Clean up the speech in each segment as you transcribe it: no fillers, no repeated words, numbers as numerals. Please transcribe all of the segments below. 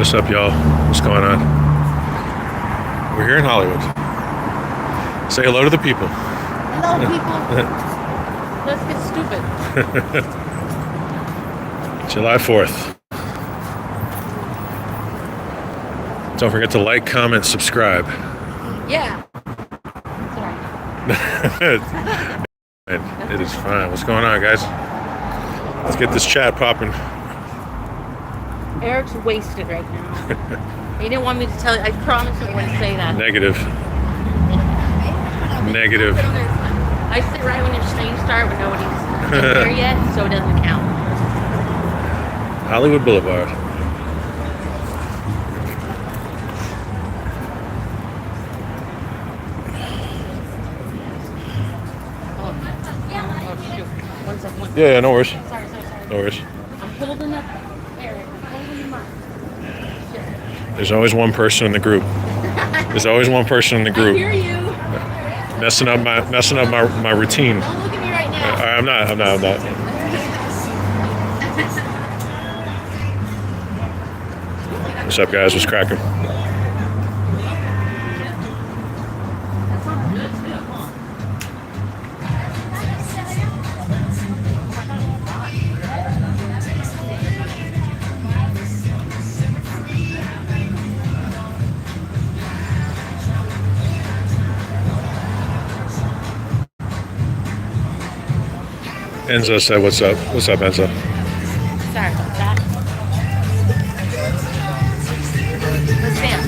What's up, y'all? What's going on? We're here in Hollywood. Say hello to the people. Hello, people. Let's get stupid. July 4th. Don't forget to like, comment, subscribe. Yeah. Sorry. It is fine. What's going on, guys? Let's get this chat popping. Eric's wasted right now. He didn't want me to tell you. I promise I wouldn't say that. Negative. Negative. I sit right when your stream start when nobody's there yet, so it doesn't count. Hollywood Boulevard. Oh, shoot. One second. Yeah, no worries. Sorry. No worries. I'm holding up, Eric. I'm holding him up. There's always one person in the group. There's always one person in the I group hear you. messing up my routine. Don't look at me right now. I'm not. What's up, guys? What's cracking? Enzo said, "What's up? What's up, Enzo?" Sorry about that. Let's dance.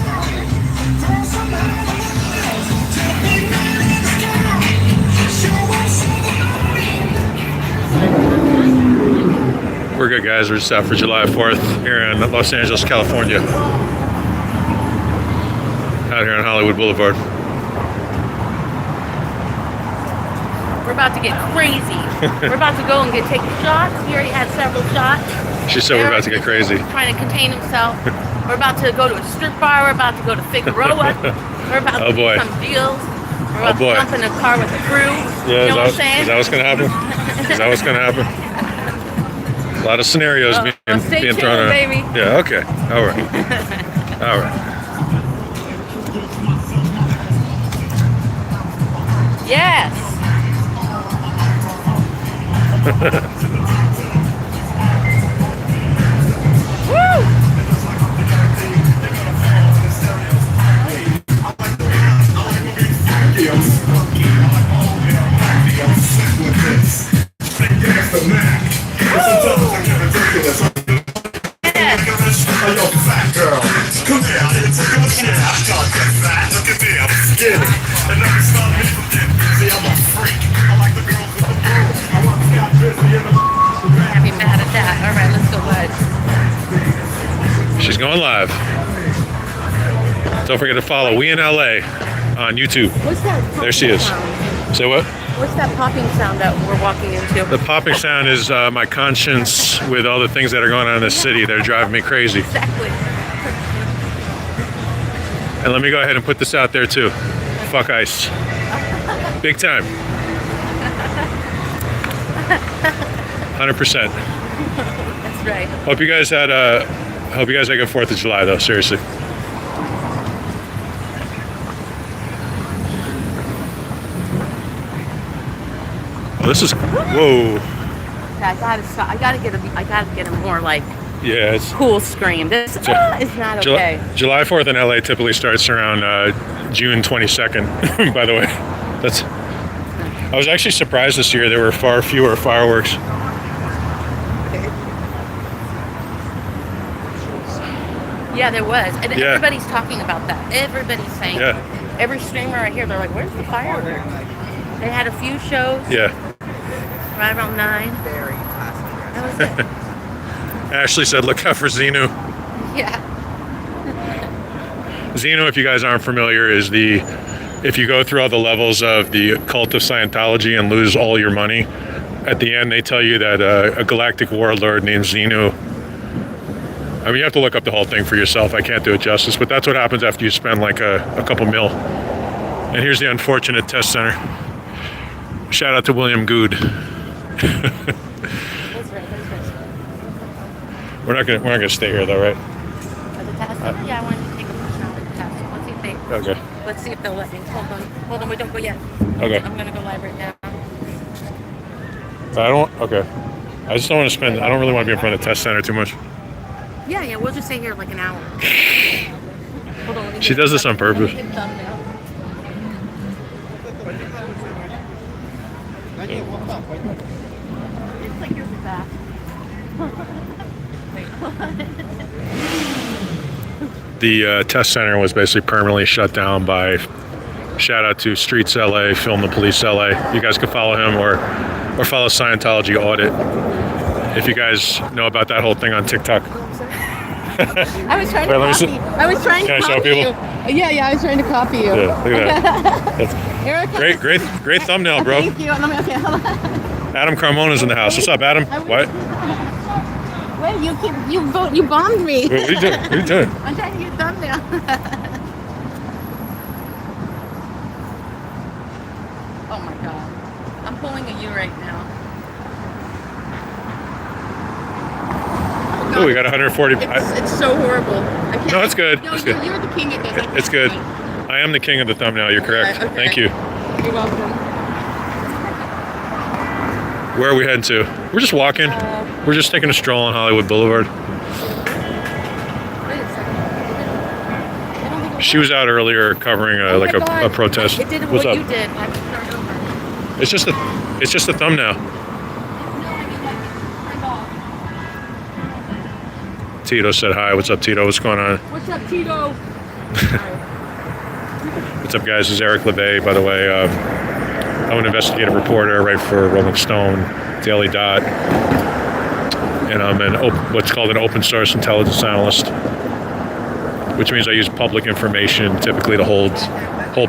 We're good, guys. We're just out for July 4th here in Los Angeles, California. Out here on Hollywood Boulevard. We're about to get crazy. We're about to go and take shots. He already had several shots. She said we're about to get crazy. Trying to contain himself. We're about to go to a strip bar. We're about to go to Figueroa. We're about to do some deals. We're about to jump in a car with a crew. Yeah, you know what I'm saying? Is that what's going to happen? Is that what's going to happen? A lot of scenarios being thrown out. Baby. Yeah, okay. All right. All right. Yes. Woo! Can't be mad at that. All right, let's go live. She's going live. Don't forget to follow We in LA on YouTube. What's that? There she is. Sound? Say what? What's that popping sound that we're walking into? The popping sound is my conscience with all the things that are going on in this city. They're driving me crazy. Exactly. And let me go ahead and put this out there too. Fuck ICE. Big time. 100%. That's right. Hope you guys had a good 4th of July though, seriously. Oh, this is whoa. I gotta stop. I gotta get a more like Yeah, it's cool scream. This is not okay. July 4th in LA typically starts around June 22nd, by the way. I was actually surprised this year there were far fewer fireworks. Yeah, there was. And everybody's talking about that. Everybody's saying every streamer I hear, they're like, where's the fireworks? They had a few shows. Yeah. Right around 9. Very classic. That was it. Ashley said, look out for Xenu. Yeah. Xenu, if you guys aren't familiar, is if you go through all the levels of the cult of Scientology and lose all your money, at the end they tell you that a galactic warlord named Xenu, I mean, you have to look up the whole thing for yourself. I can't do it justice, but that's what happens after you spend like a couple mil. And here's the unfortunate test center. Shout out to William Good. That's right. We're not gonna stay here though, right? At the test Yeah, I wanted to take a personality test. Okay. Let's see if they'll let me. Hold on, we don't go yet. Okay. I'm gonna go live right now. Okay. I just don't want to spend, I don't really want to be in front of the test center too much. Yeah, we'll just stay here like an hour. Hold on. She does this on purpose. It's like here's the back. The test center was basically permanently shut down by, shout out to Streets LA, Film the Police LA. You guys can follow him or follow Scientology Audit if you guys know about that whole thing on TikTok. I was trying to copy. I was trying to copy you. Yeah, I was trying to copy you. Yeah, look at that. That's Erica. great thumbnail, bro. Thank you. Okay, hold on. Adam Carmona's in the house. What's up, Adam? What? Wait, you bombed me. What are you doing? What are you doing? I'm trying to get a thumbnail. Oh my god. I'm pulling a U right now. Oh, we got 140. It's so horrible. I can't, No, it's good. No, It's good. You're the king of this. It's good. I am the king of the thumbnail. You're correct. Okay. Thank you. You're welcome. Where are we heading to? We're just walking. We're just taking a stroll on Hollywood Boulevard. Wait a second. She was out earlier covering a protest. It did What's what up? you did. I have to start over. It's just a thumbnail. Tito said hi. What's up, Tito? What's going on? What's up, Tito? What's up, guys? This is Eric LeVay, by the way. I'm an investigative reporter, write for Rolling Stone, Daily Dot, and I'm what's called an open source intelligence analyst, which means I use public information typically to hold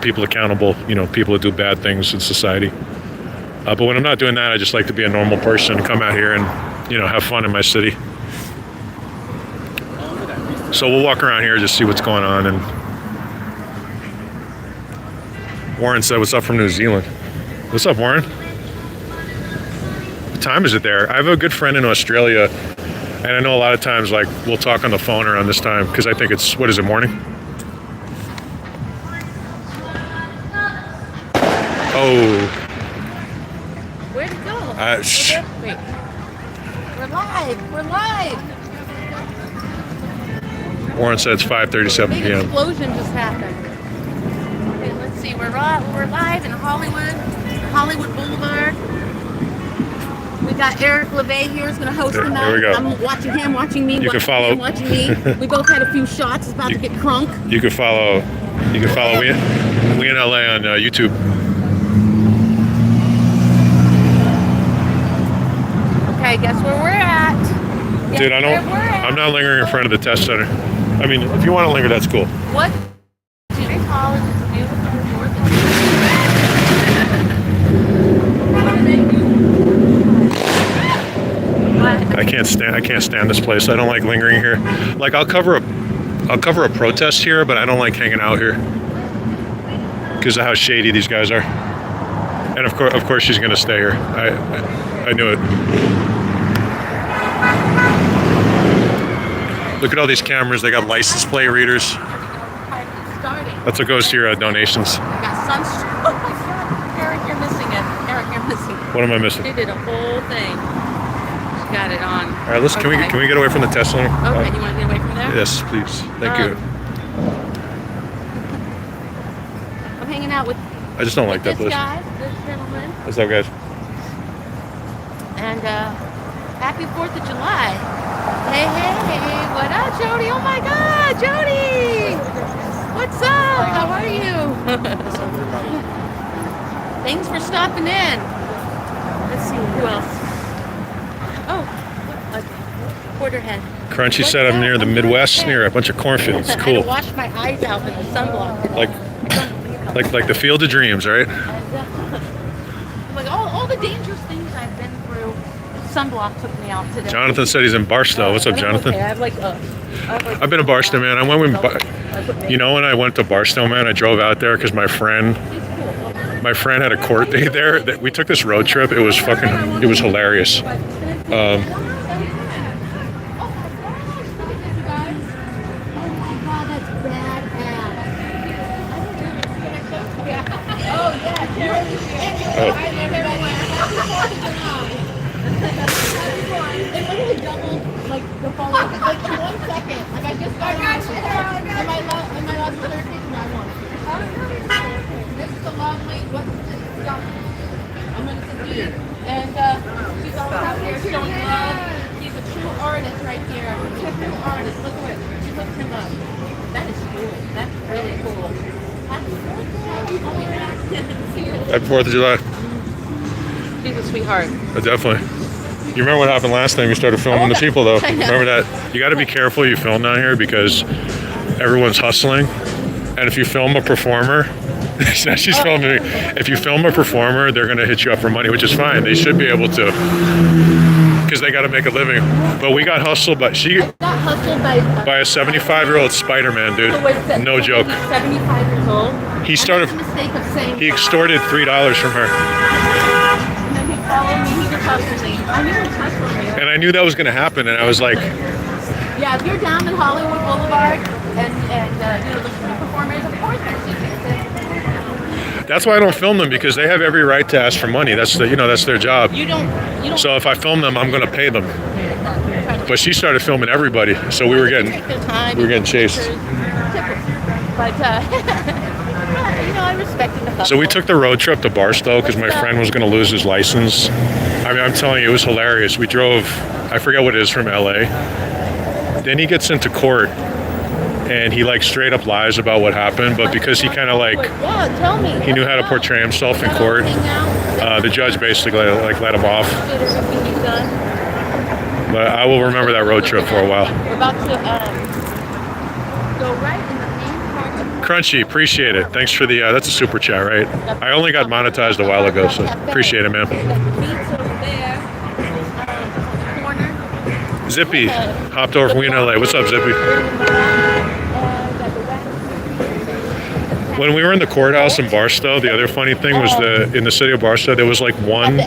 people accountable, people who do bad things in society. But when I'm not doing that, I just like to be a normal person, come out here and, have fun in my city. So we'll walk around here, just see what's going on. And Warren said, "What's up from New Zealand?" What's up, Warren? What time is it there? I have a good friend in Australia, and I know a lot of times, we'll talk on the phone around this time, because I think it's, what is it, morning? Oh. Where'd it go? Wait. We're live. Warren said it's 5:37 Big p.m. explosion just happened. Okay, let's see. We're live in Hollywood Boulevard. We got Eric LeVay here is going to host the night. There we go. I'm watching him, watching me. You can follow. Him, watching me. We both had a few shots. It's about to get crunk. You can follow. We in LA on YouTube. Okay, guess where we're at. Dude, I'm not lingering in front of the test center. I mean, if you want to linger, that's cool. What do they call it? It's beautiful. I can't stand this place. I don't like lingering here. I'll cover a protest here, but I don't like hanging out here because of how shady these guys are. And of course she's gonna stay here. I knew it. Look at all these cameras. They got license plate readers. That's what goes to your donations. I got sunstroke. Oh my God, Eric, you're missing it. Eric, you're missing it. What am I missing? They did a whole thing. Got it on. All right, can we get away from the test center? Okay, you want to get away from there? Yes, please. Thank you. I'm hanging out with I just don't like that this place. guy, this gentleman, What's up, guys? and happy 4th of July. Hey, what up, Jody? Oh my God, Jody! What's up? How are you? Thanks for stopping in. Let's see, who else? Oh, a quarterhead. Crunchy said I'm near the Midwest, near a bunch of cornfields. I had Cool. to wash my eyes out with the sunblock. Like the Field of Dreams, right? Like all the dangerous things I've been through, sunblock took me out today. Jonathan said he's in Barstow. What's up, Jonathan? Okay, I've been to Barstow, man. When I went to Barstow, man, I drove out there because my friend had a court date there. We took this road trip. It was hilarious. right here. Check this artist. Look what she looked him up. That is cool. That's really cool. Happy 4th of July. He's a sweetheart. Definitely. You remember what happened last time you started filming the people, though? I know. Remember that? You got to be careful you film down here because everyone's hustling. And if you film a performer, now she's filming me. If you film a performer, they're going to hit you up for money, which is fine. They should be able to because they got to make a living. But we got hustled by Got hustled by a 75-year-old Spider-Man, dude. No joke. 75 years old. He started. I made the mistake of saying He extorted $3 from her. and then he followed me. He just hustled me. I knew he was hustling me. And I knew that was going to happen. And I was like, Yeah, if you're down in Hollywood Boulevard and looking for performers, of course there's tickets. that's why I don't film them because they have every right to ask for money. That's that's their job. You don't. So if I film them, I'm going to pay them. But she started filming everybody, so we were getting chased. But I respected the hustle. So we took the road trip to Barstow because my friend was going to lose his license. I mean, I'm telling you, it was hilarious. We drove, I forget what it is, from LA. Then he gets into court and he like straight up lies about what happened, but because he kind of like tell me. he knew how to portray himself in court, the judge basically like let him off. But I will remember that road trip for a while. We're about to go right in the main part of Crunchy, appreciate it. Thanks for the that's a super chat, right? I only got monetized a while ago, so appreciate it, man. the beach over there. Corner. Zippy hopped over from Wien, LA. What's up, Zippy? When we were in the courthouse in Barstow, the other funny thing was in the city of Barstow, there was like one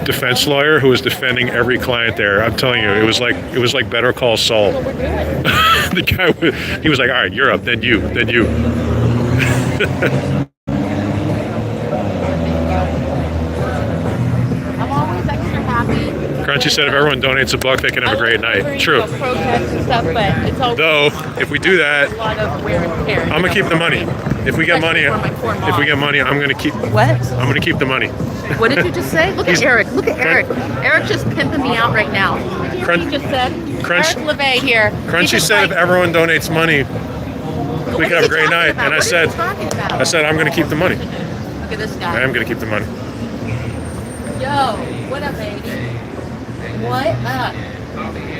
defense lawyer who was defending every client there. I'm telling you, it was like Better Call Saul. The guy, he was like, "All right, you're up. Then you. I'm always extra happy. Crunchy said, "If everyone donates $1, they can have a great night." True. Protests and stuff, but it's always Though, if we do that, a lot of wear and tear. I'm gonna keep the money. If we get money, I'm gonna keep. What? I'm gonna keep the money. What did you just say? Look at Eric. Look at Eric. Eric just pimping me out right now. He just said. Eric LeVay here. Crunchy said, "If everyone donates money, we can have a great night." And I said, "I'm gonna keep the money. Look at this I guy. am gonna keep the money." Yo, what up, baby? What up?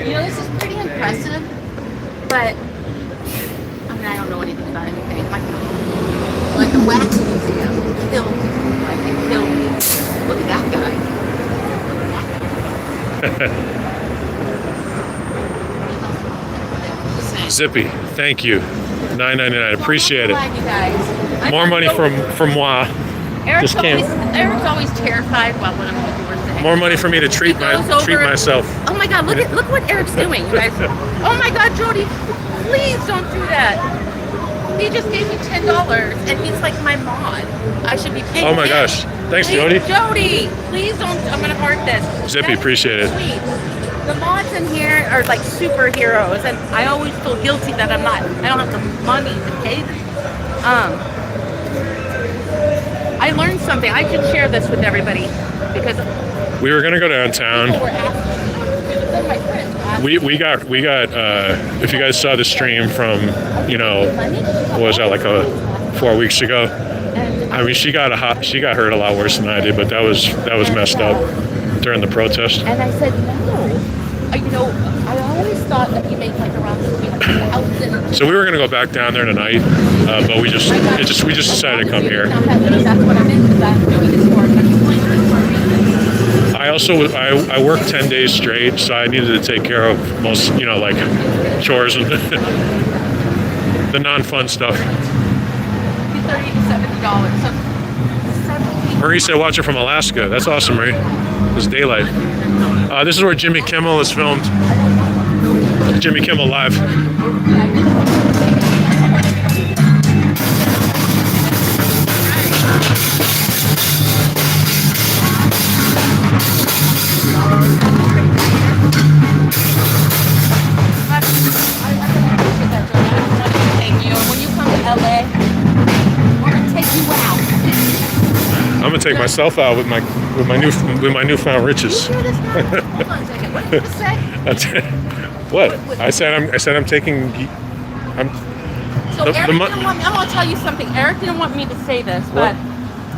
This is pretty impressive, but I mean, I don't know anything about anything. Like the wax museum killed me. Like it killed me. Look at that guy. Zippy, thank you. $9.99. Appreciate it. Glad you guys. More money from moi. Eric's just came. Eric's always terrified about what I'm going to do or say. More money for me to treat myself. Oh my God! Look what Eric's doing, you guys. Oh my God, Jody, please don't do that. He just gave me $10, and he's like my mod. I should be paying. Oh my him. gosh! Thanks, Please, Jody. Jody, please don't. I'm gonna heart this. Zippy, That's appreciate it. Sweet. The mods in here are like superheroes, and I always feel guilty that I don't have the money to pay them. I learned something. I should share this with everybody because We were gonna go downtown. people were asking. My friends asked We got if you guys saw the stream from what was that, like 4 weeks ago? I mean, she got hurt a lot worse than I did, but that was messed up during the protest. And I said, no. I always thought that you make like around 300,000. So we were gonna go back down there tonight, but we just decided to come here. That's what I'm in because I'm doing this for I worked 10 days straight, so I needed to take care of most, like chores and the non-fun stuff. $30 to $70. So Marie said, "Watch it from Alaska." That's awesome, Marie. It's daylight. This is where Jimmy Kimmel is filmed. Jimmy Kimmel Live. When you come to LA, we're gonna take you out. I'm gonna take myself out with my newfound riches. You hear this guy? Hold on a second. What did you just say? That's it. What? I said I'm taking. I'm. So Eric didn't want me, I'm gonna tell you something. Eric didn't want me to say this, but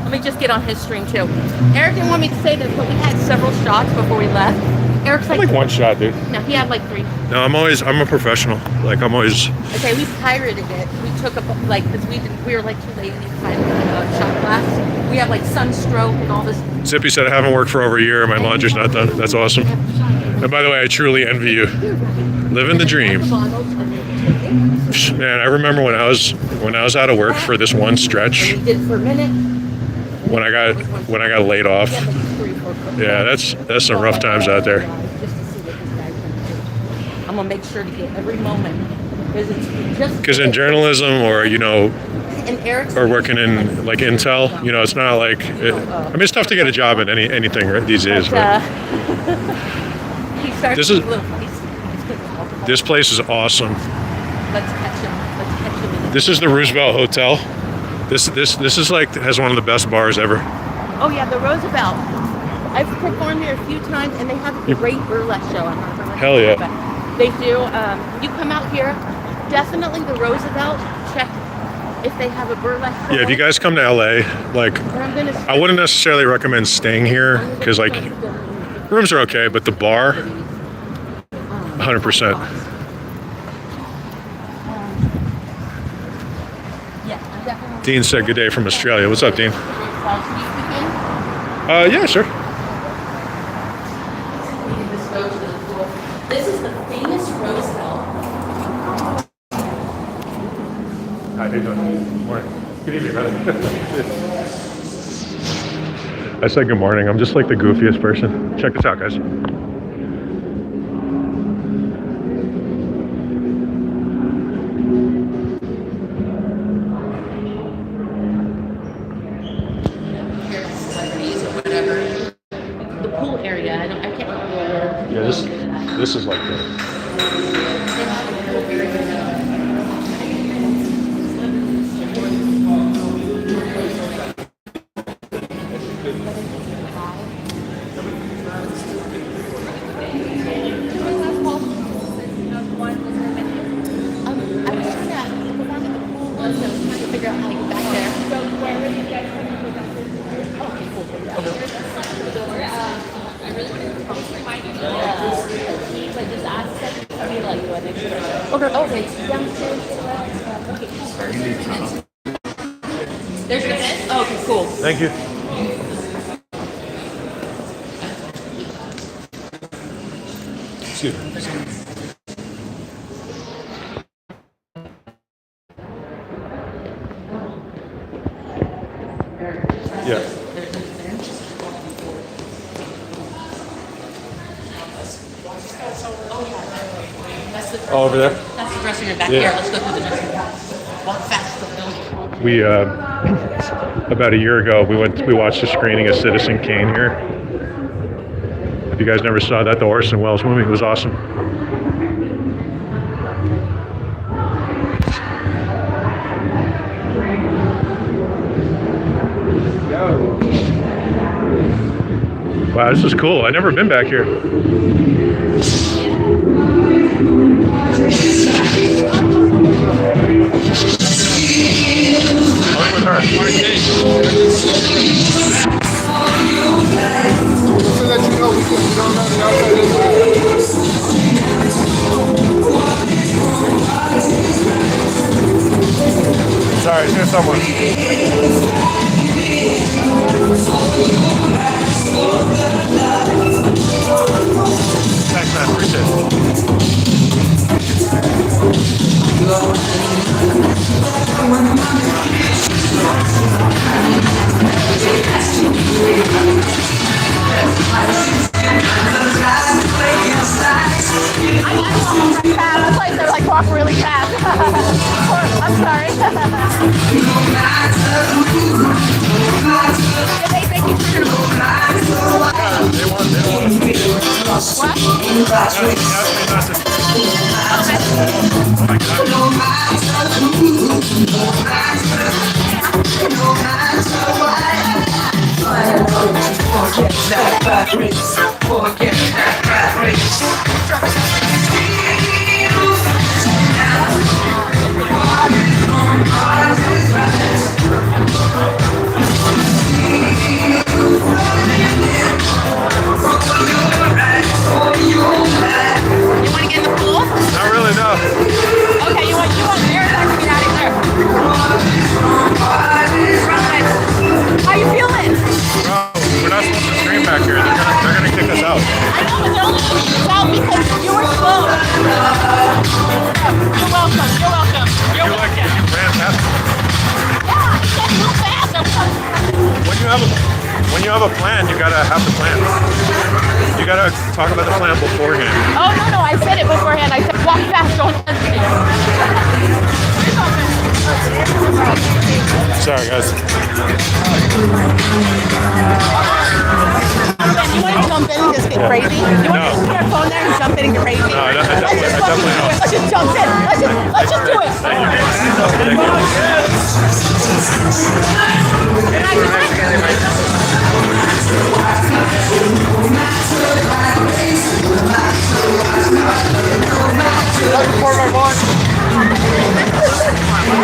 let me just get on his stream too. Eric didn't want me to say this, but we had several shots before we left. Eric's like one shot, dude. No, he had like 3. No, I'm a professional. Like I'm always. Okay, we pirated it. We took because we were like too lazy to find a shot glass. We have like sunstroke and all this. Zippy said I haven't worked for over a year. My laundry's not done. That's awesome. And by the way, I truly envy you. Living the dream. Man, I remember when I was out of work for this one stretch. We did for a minute. When I got laid off. Yeah, that's some rough times out there. I'm gonna make sure to get every moment because in journalism or or working in like Intel, it's not like I mean it's tough to get a job in anything these days. But this place is awesome. Let's catch him. This is the Roosevelt Hotel. This is like has one of the best bars ever. Oh yeah, the Roosevelt. I've performed here a few times, and they have a great burlesque show. I'm not burlesque. Hell yeah. They do. You come out here, definitely the Roosevelt. Check if they have a burlesque show. Yeah, if you guys come to LA, like I wouldn't necessarily recommend staying here because like rooms are okay, but the bar, 100%. Dean said good day from Australia. What's up, Dean? Yeah, sure. This is the famous Roosevelt. Hi, how you doing? Morning. Good evening, brother. I said good morning. I'm just like the goofiest person. Check this out, guys. This is like the Thank you. Excuse me. Yeah. Oh, over there? That's the dressing room back here. Let's go through the dressing room. Walk fast to the building. We, about a year ago, we watched a screening of Citizen Kane here. If you guys never saw that, the Orson Welles movie, it was awesome. Wow, this is cool. I've never been back here. Sorry, here's someone. Thanks, man. Appreciate it. It's like they're like walk really fast. I'm sorry. Did they make you sure? They want. What? Forget that rat race. gotta have the plan. You gotta talk about the plan beforehand. Oh, no, I said it beforehand. I said, walk fast, don't hesitate. Sorry, guys. You want to jump in and just get crazy? You want to just put your phone there and jump in and get crazy? No, I definitely don't. Let's just jump in. Let's just do it.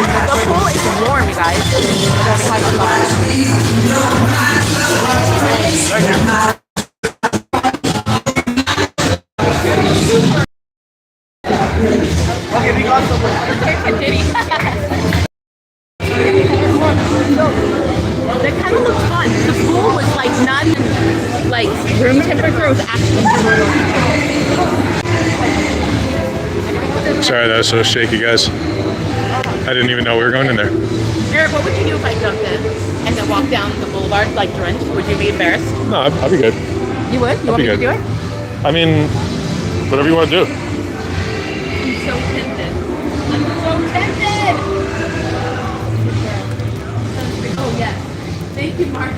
The pool is warm, you guys. Thank you. That kind of looks fun. The pool was like not like room temperature. It was actually Sorry, that was so shaky, guys. I didn't even know we were going in there. Eric, what would you do if I jumped in and then walked down the boulevard like drenched? Would you be embarrassed? No, I'll be good. You would? You want me to do it? I mean, whatever you want to do. I'm so tempted. I'm so tempted. Oh yes. Thank you, Mark.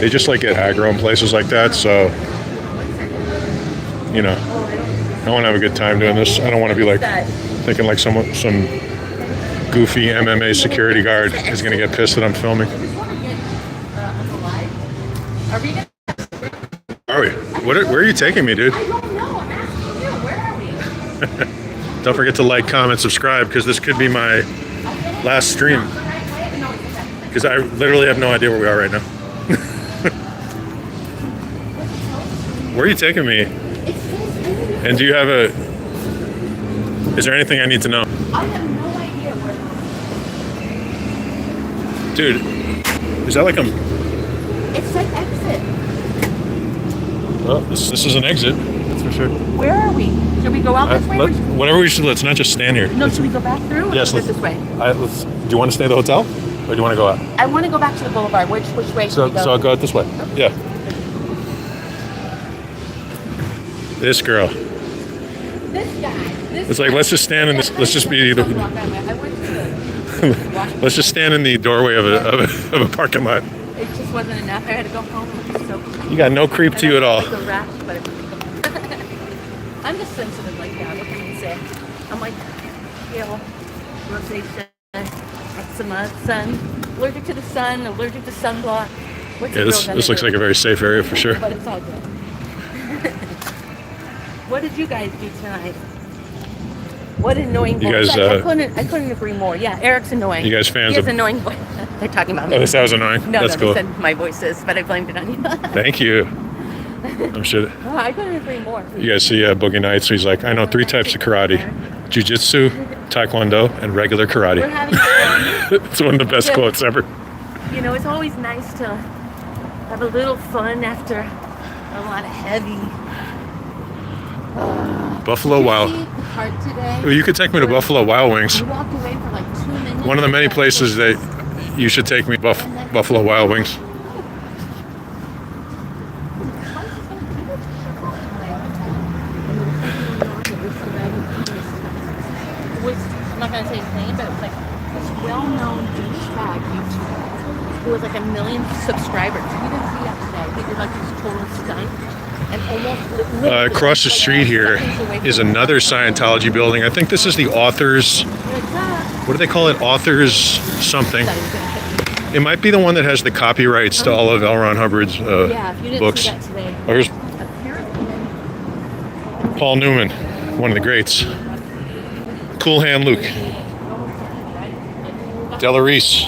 They just like get aggro in places like that, so you know, I want to have a good time doing this. I don't want to be like thinking like some goofy MMA security guard is going to get pissed that I'm filming. Are we? Where are you taking me, dude? I don't know. I'm asking you. Where are we? Don't forget to like, comment, subscribe, because this could be my last stream. Because I literally have no idea where we are right now. Where are you taking me? And do you have a... Is there anything I need to know? I have no idea where. Dude, is that like a... It said exit. Well, this is an exit. That's for sure. Where are we? Should we go out this way? Whatever we should, let's not just stand here. No, should we go back through? Or Yes, this way. do you want to stay at the hotel? Or do you want to go out? I want to go back to the boulevard. Which way should we go? So I'll go out this way. Yeah. This girl. This guy. It's like, let's just stand in this. Let's just be. Let's just stand in the doorway of a parking lot. It just wasn't enough. I had to go home. It was so You got no creep to you at all. I'm just sensitive like that. What can you say? I'm like, rosacea, eczema, sun, allergic to the sun, allergic to sunblock. Yeah, this looks like a very safe area for sure. But it's all good. What did you guys do tonight? What annoying You voice. guys, I couldn't agree more. Yeah, Eric's annoying. You guys fans He has of... annoying voice. They're talking about me. Oh, that was annoying. No, That's no, cool. they said my voice is, but I blamed it on you. Thank you. I'm sure. Oh, I couldn't agree more. You guys see Boogie Nights? He's like, I know 3 types of karate: jiu-jitsu, taekwondo, and regular karate. We're having fun. It's one of the best quotes ever. You know, it's always nice to have a little fun after a lot of heavy. Buffalo Wild. Well, you could take me to Buffalo Wild Wings. We walked away for like 2 minutes. One of the many places that you should take me, Buffalo Wild Wings. I'm not gonna say his name, but it was like this well-known douchebag YouTuber who has like 1 million subscribers. You didn't see that today. He did like this total stunt. And almost Across the street here is another Scientology building. I think this is the authors. What do they call it? Authors something. It might be the one that has the copyrights to all of L. Ron Hubbard's books. See that today. Oh, here's Paul Newman, one of the greats. Cool Hand Luke. Della Reese,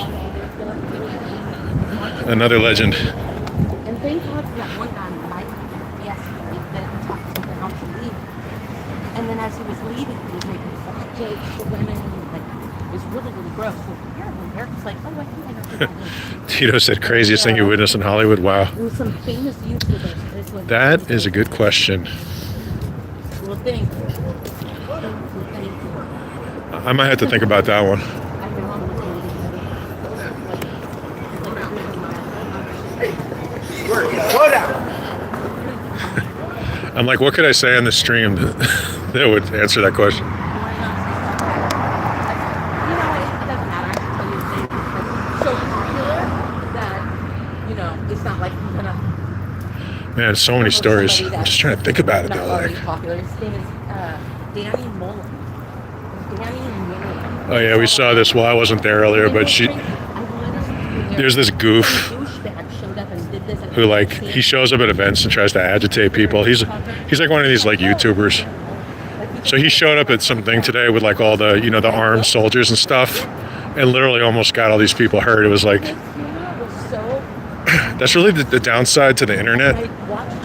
another legend. And thank God for that one guy, Mike. Yes, that talked him down to leave. And then as he was leaving, he was making fun jokes to women. Like, it was really, really gross. So apparently, Eric's like, oh, I think I know who that is. Tito said, craziest thing you witnessed in Hollywood. Wow. It was some famous YouTuber. That is a good question. Well, thank you. I might have to think about that one. Slow down. I'm like, what could I say on the stream that would answer that question? Why not say that? You know, it doesn't matter. I'll tell you the thing. It's so popular that, it's not like you're gonna. Man, so many stories. I'm just trying to think about it Not though. already Like, popular. His name is Danny Mullen. Danny Mullen. oh yeah, we saw this. Well, I wasn't there earlier, but there's this goof who like he shows up at events and tries to agitate people. He's like one of these like YouTubers. So he showed up at something today with like all the the armed soldiers and stuff, and literally almost got all these people hurt. It was like that's really the downside to the internet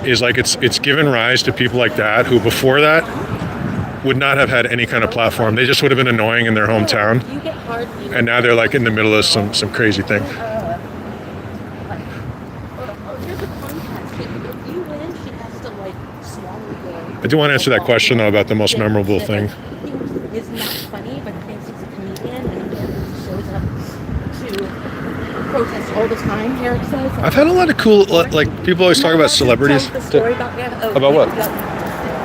is like it's given rise to people like that who before that would not have had any kind of platform. They just would have been annoying in their hometown, and now they're like in the middle of some crazy thing. I do want to answer that question though about the most memorable thing. It's not funny, but thinks he's a comedian and he shows up to protest all the time. Eric says. I've had a lot of cool like people always talk about celebrities. About what?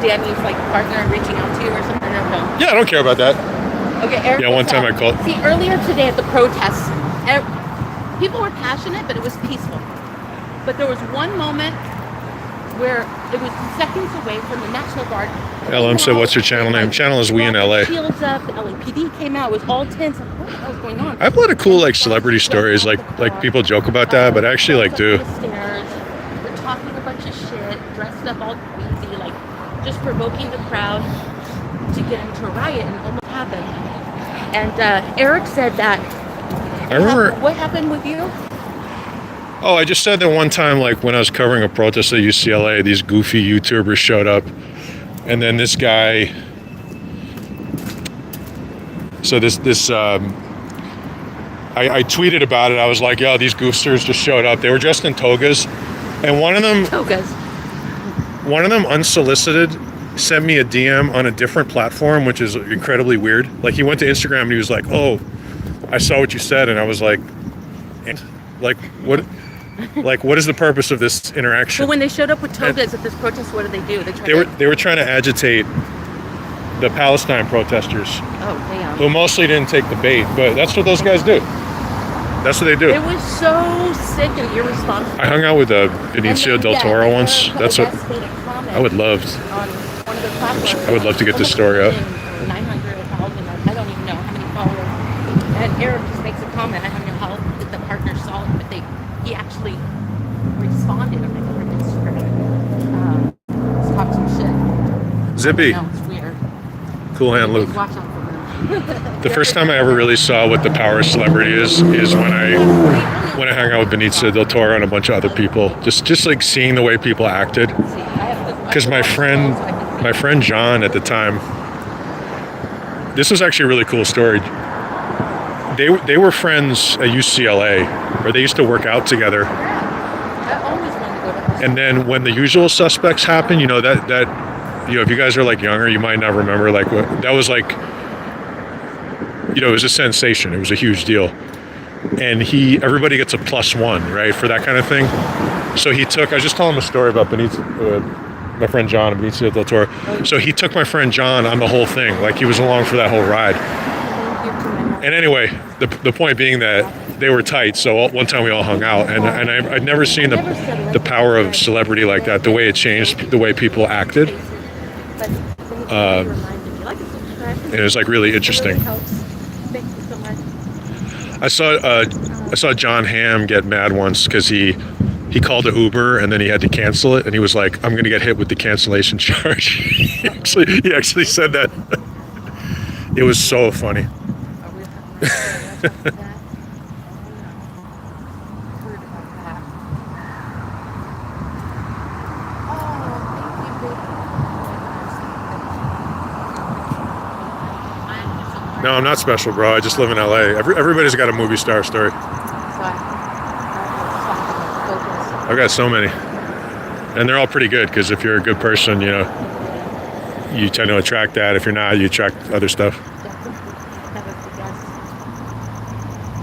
Danny's like partner reaching out to you or something. Yeah, I don't care about that. Okay, Eric. Yeah, one time I called. See, earlier today at the protests, people were passionate, but it was peaceful. But there was one moment where it was seconds away from the National Guard. LM said, what's your channel name? Channel is We in LA. Shields up, the LAPD came out, it was all tense. Like, what the hell is going on? I have a lot of cool like celebrity stories, like people joke about that, but I actually like do. They're talking a bunch of shit, dressed up all crazy, like just provoking the crowd to get into a riot, and almost happened. And Eric said that. I remember. What happened with you? Oh, I just said that one time, like when I was covering a protest at UCLA, these goofy YouTubers showed up, and then this guy. So I tweeted about it. I was like, "Yo, these goofsters just showed up. They were dressed in togas, and one of them unsolicited sent me a DM on a different platform, which is incredibly weird. Like he went to Instagram and he was like, "Oh, I saw what you said," and I was like what? Like, what is the purpose of this interaction? Well, when they showed up with togas at this protest, what did they do? They were trying to agitate the Palestine protesters. Oh, damn. Who mostly didn't take the bait, but that's what those guys do. That's what they do. It was so sick and irresponsible. I hung out with Benicio del Toro once. That's what I would love. I would love to get this story out. 900, 1,000, I don't even know how many followers. And Eric just makes a comment. I don't know how the partner saw it, but he actually responded on my Instagram. Let's talk some shit. Zippy. No, it's weird. Cool hand Luke. Watch out for them. The first time I ever really saw what the power of celebrity is when I hung out with Benicio del Toro and a bunch of other people. Just like seeing the way people acted. Because my friend John at the time, this was actually a really cool story. They were friends at UCLA, or they used to work out together. And then when The Usual Suspects happened, that if you guys are like younger, you might not remember like what that was like. It was a sensation. It was a huge deal. And everybody gets a +1, right, for that kind of thing. So I was just telling him a story about my friend John and Benicio del Toro. So he took my friend John on the whole thing, like he was along for that whole ride. And anyway, the point being that they were tight, so one time we all hung out, and I'd never seen the power of celebrity like that, the way it changed the way people acted. It was like really interesting. I saw John Hamm get mad once because he called an Uber and then he had to cancel it, and he was like, "I'm going to get hit with the cancellation charge." he actually said that. It was so funny. No, I'm not special, bro. I just live in LA. Everybody's got a movie star story. I've got so many. And they're all pretty good, because if you're a good person, you tend to attract that. If you're not, you attract other stuff.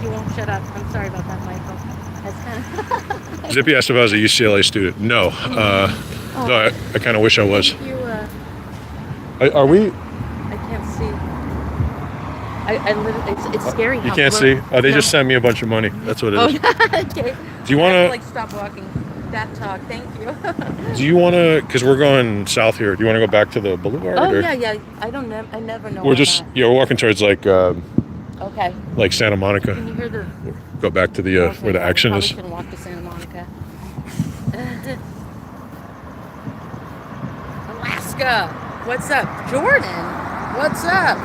You won't shut up. I'm sorry about that, Michael. That's kind of Zippy asked if I was a UCLA student. No. Though I kind of wish I was. You, Are we? I can't see. I literally, it's scary. You can't see? Oh, they just sent me a bunch of money. That's what it is. Okay. Do you want to? Like stop walking. That talk. Thank you. Do you want to? Because we're going south here. Do you want to go back to the Boulevard? Oh or? yeah. I don't know. I never know. We're just we're walking towards like okay. like Santa Monica. Can you hear the? Go back to the where the action is. Shouldn't walk to Santa Monica. Alaska. What's up, Jordan? What's up?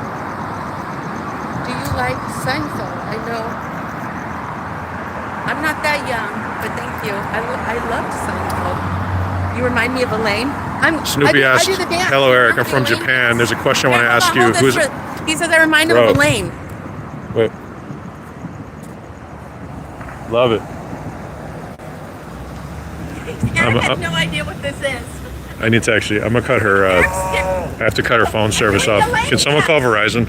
Do you like Seinfeld? I know. I'm not that young, but thank you. I loved Seinfeld. You remind me of Elaine. Snoopy asked, I do the dance. "Hello, Eric. I'm from Japan. There's a question I want to ask you. Who's?" He says I remind him of Elaine. Wait. Love it. Eric has no idea what this is. I need to actually. I'm gonna cut her. I have to cut her phone service off. Can someone call Verizon?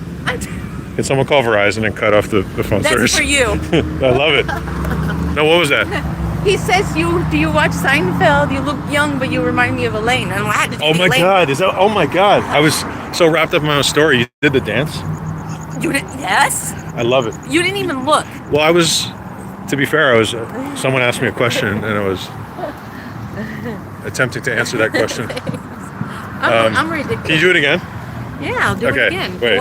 Can someone call Verizon and cut off the phone service? That's for you. I love it. No, what was that? He says, do you watch Seinfeld? You look young, but you remind me of Elaine. I'm glad. Oh my God! Oh my God! I was so wrapped up in my own story. You did the dance? You did? Yes. I love it. You didn't even look. Well, I was. To be fair, I was. Someone asked me a question, and I was attempting to answer that question. I'm ridiculous. Can you do it again? Yeah, I'll do it again. Wait.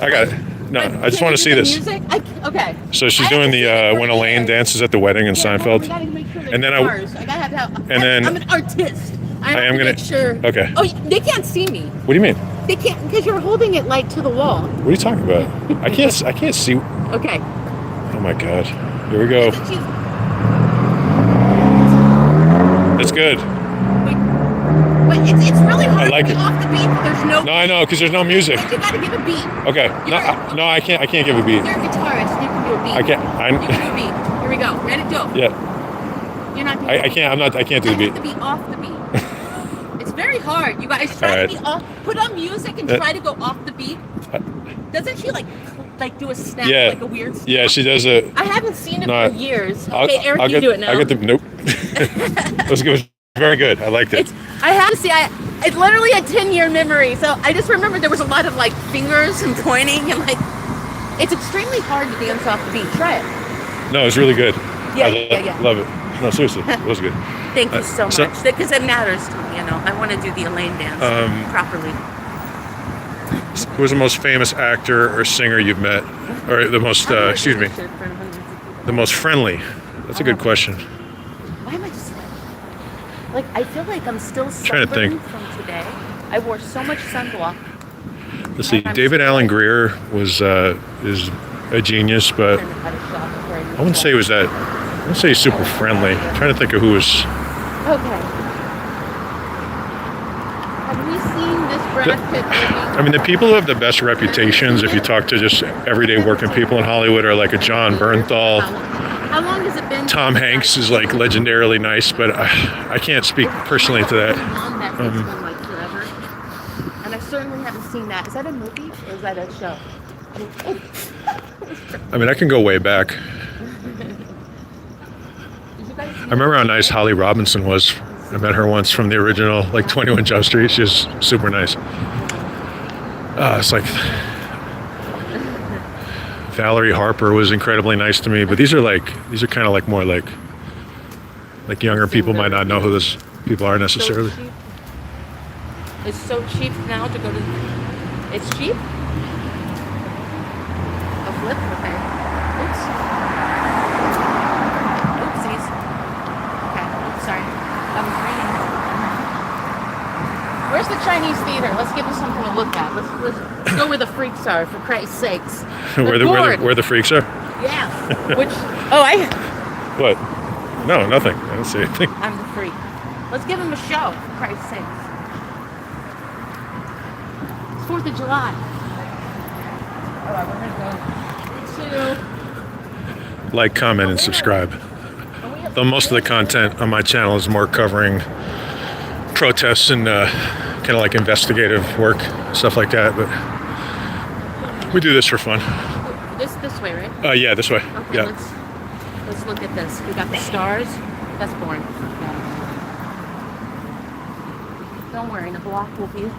I got it. No, I just want to see this. Music? Okay. So she's doing the when Elaine dances at the wedding in Seinfeld. And then I'm an artist. I am gonna make sure. Okay. Oh, they can't see me. What do you mean? They can't because you're holding it like to the wall. What are you talking about? I can't see. Okay. Oh my God. Here we go. That's good. But it's really hard I like to it. be off the beat. There's no. No, I know, because there's no music. But you gotta give a beat. Okay. No, I can't give a beat. You're a guitarist. You can do a beat. I can't. You can do a beat. Here we go. Ready? Go. Yeah. You're not. I can't. I can't do the beat. You have to be off the beat. It's very hard. You guys try to be off. Put on music and try to go off the beat. Doesn't she like do a snap, like a weird snap? Yeah, she does it. I haven't seen it for years. Okay, Eric, I'll you do it now. I get the nope. It was very good. I liked it. I have to see. It's literally a 10-year memory. So I just remember there was a lot of like fingers and pointing and like. It's extremely hard to dance off the beat. Try it. No, it's really good. Yeah. Love it. No, seriously, it was good. Thank you so much. Because it matters to me. I want to do the Elaine dance properly. Who was the most famous actor or singer you've met? Or the most, the most friendly? That's a good question. Why am I just like I feel like I'm still trying to think from today. I wore so much sunblock. Let's see. David Alan Grier is a genius, but I wouldn't say he was that. I wouldn't say he's super friendly. I'm trying to think of who was. Okay. Have we seen this Brad Pitt movie? I mean, the people who have the best reputations, if you talk to just everyday working people in Hollywood, are like a John Bernthal. How long has it been? Tom Hanks is like legendarily nice, but I can't speak personally to that. Like forever. And I certainly haven't seen that. Is that a movie or is that a show? I mean, I can go way back. I remember how nice Holly Robinson was. I met her once from the original, like 21 Jump Street. She's super nice. It's like Valerie Harper was incredibly nice to me, but these are kind of like more like younger people might not know who those people are necessarily. It's so cheap now to go to. It's cheap. A flip, okay. Oops. Oopsies. Okay. Oops, sorry. Where's the Chinese theater? Let's give them something to look at. Let's go where the freaks are, for Christ's sakes. where the freaks are? Yeah. What? No, nothing. I don't see anything. I'm the freak. Let's give them a show, for Christ's sakes. It's 4th of July. All right, we're gonna go to. Like, comment, and subscribe. Though most of the content on my channel is more covering protests and kind of like investigative work, stuff like that. But we do this for fun. This way, right? Yeah, this way. Okay, yeah. Let's look at this. We got the stars. That's boring. Don't worry, the block will be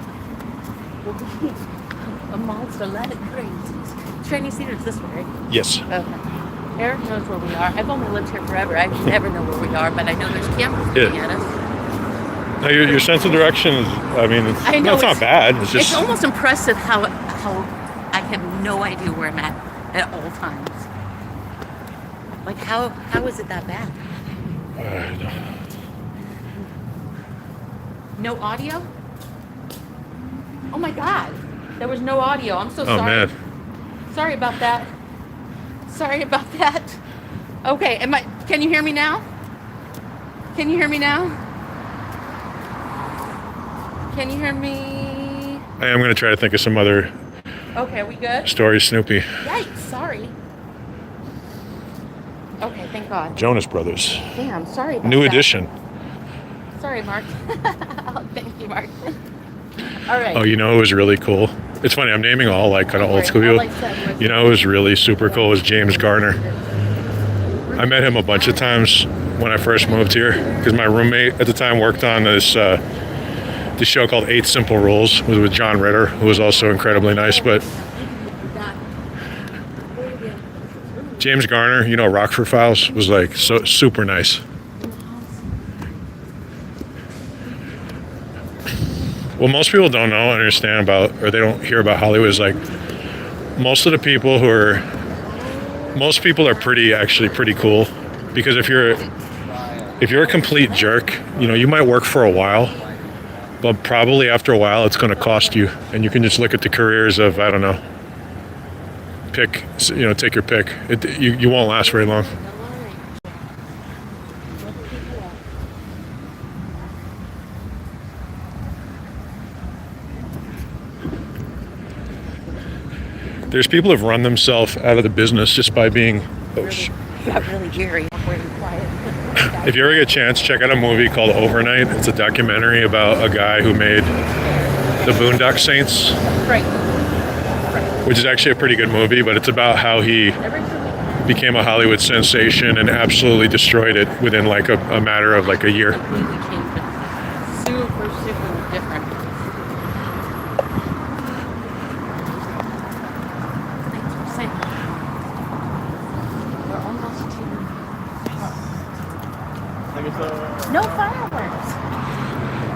a monster. Let it crazy. Training Cedar's this way, right? Yes. Okay. Eric knows where we are. I've only lived here forever. I never know where we are, but I know there's cameras looking at us. No, your sense of direction is, I mean, it's not bad. It's just... It's almost impressive how I have no idea where I'm at all times. Like, how is it that bad? No audio? Oh my God. There was no audio. I'm so sorry. Oh, man. Sorry about that. Sorry about that. Okay, can you hear me now? Can you hear me now? Can you hear me? I am going to try to think of some other Okay, we good? stories, Snoopy. Yikes, sorry. Okay, thank God. Jonas Brothers. Damn, sorry about New that. edition. Sorry, Mark. Thank you, Mark. All right. Oh, you know who was really cool? It's funny, I'm naming all like kind of old school people. You know who was really super cool was James Garner. I met him a bunch of times when I first moved here because my roommate at the time worked on this show called 8 Simple Rules with John Ritter, who was also incredibly nice. But James Garner, you know, Rockford Files, was like so super nice. What most people don't know, understand about, or they don't hear about Hollywood is like most people are pretty cool, because if you're a complete jerk, you know, you might work for a while, but probably after a while it's going to cost you, and you can just look at the careers of, I don't know, take your pick. You won't last very long. There's people who've run themselves out of the business just by being... got really eerie. Quiet. If you ever get a chance, check out a movie called Overnight. It's a documentary about a guy who made The Boondock Saints. Right. Which is actually a pretty good movie, but it's about how he became a Hollywood sensation and absolutely destroyed it within like a matter of like a year. Super different. No fireworks.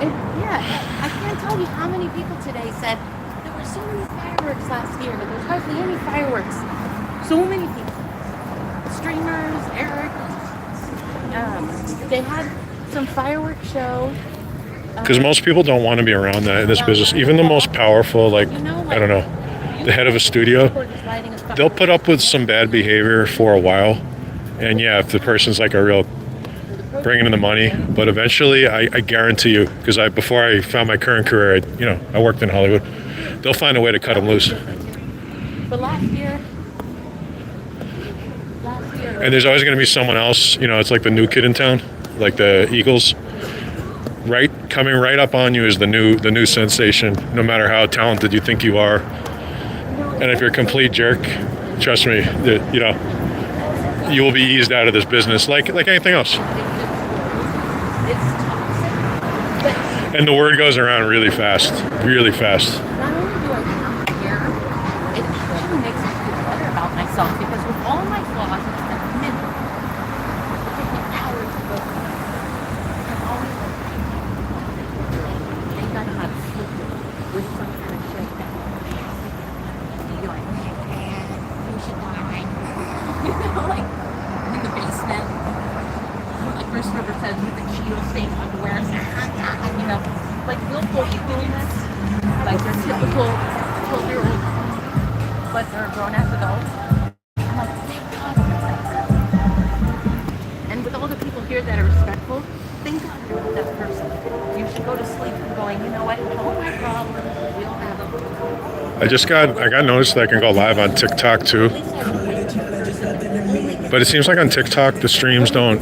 I can't tell you how many people today said there were so many fireworks last year, but there's hardly any fireworks. So many people. Streamers, Eric. They had some fireworks show. Because most people don't want to be around that in this business. Even the most powerful, like, I don't know, the head of a studio, they'll put up with some bad behavior for a while. And yeah, if the person's like a real bringing in the money, but eventually, I guarantee you, because before I found my current career, I worked in Hollywood. They'll find a way to cut them loose. But last year, and there's always going to be someone else. You know, it's like the new kid in town, like the Eagles. Coming right up on you is the new sensation. No matter how talented you think you are, and if you're a complete jerk, trust me, you will be eased out of this business like anything else. And the word goes around really fast. Not only do I come here, it actually makes me feel better about myself, because with all my flaws, I admit them. It takes me hours to go through them. I'm always like, they gotta have sleep with some kind of shit that you're like, man, you should die. Like in the basement. Like Chris River says, with the Cheeto stained underwear, like willful coolness, like they're typical 12-year-old, but they're grown-ass adults. I'm like, thank God for that. And with all the people here that are respectful, thank God you're with that person. You should go to sleep going, you know what, all my problems, we all have them. I got noticed that I can go live on TikTok too. But it seems like on TikTok the streams don't,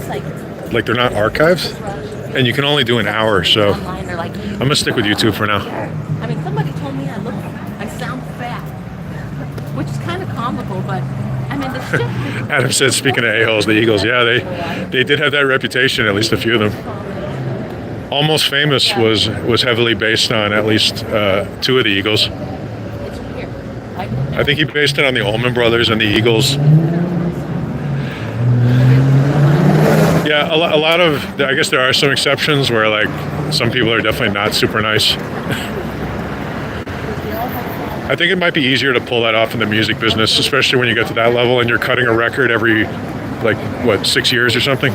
like, they're not archives, and you can only do an hour, so I'm gonna stick with YouTube for now. I mean, somebody told me I sound fat, which is kind of comical, but I into shit. Adam said, speaking of a-holes, the Eagles, yeah, they did have that reputation, at least a few of them. Almost Famous was heavily based on at least 2 of the Eagles. It's here. I think he based it on the Allman Brothers and the Eagles. Yeah, a lot of, I guess there are some exceptions where like some people are definitely not super nice. I think it might be easier to pull that off in the music business, especially when you get to that level and you're cutting a record every, like, what, 6 years or something?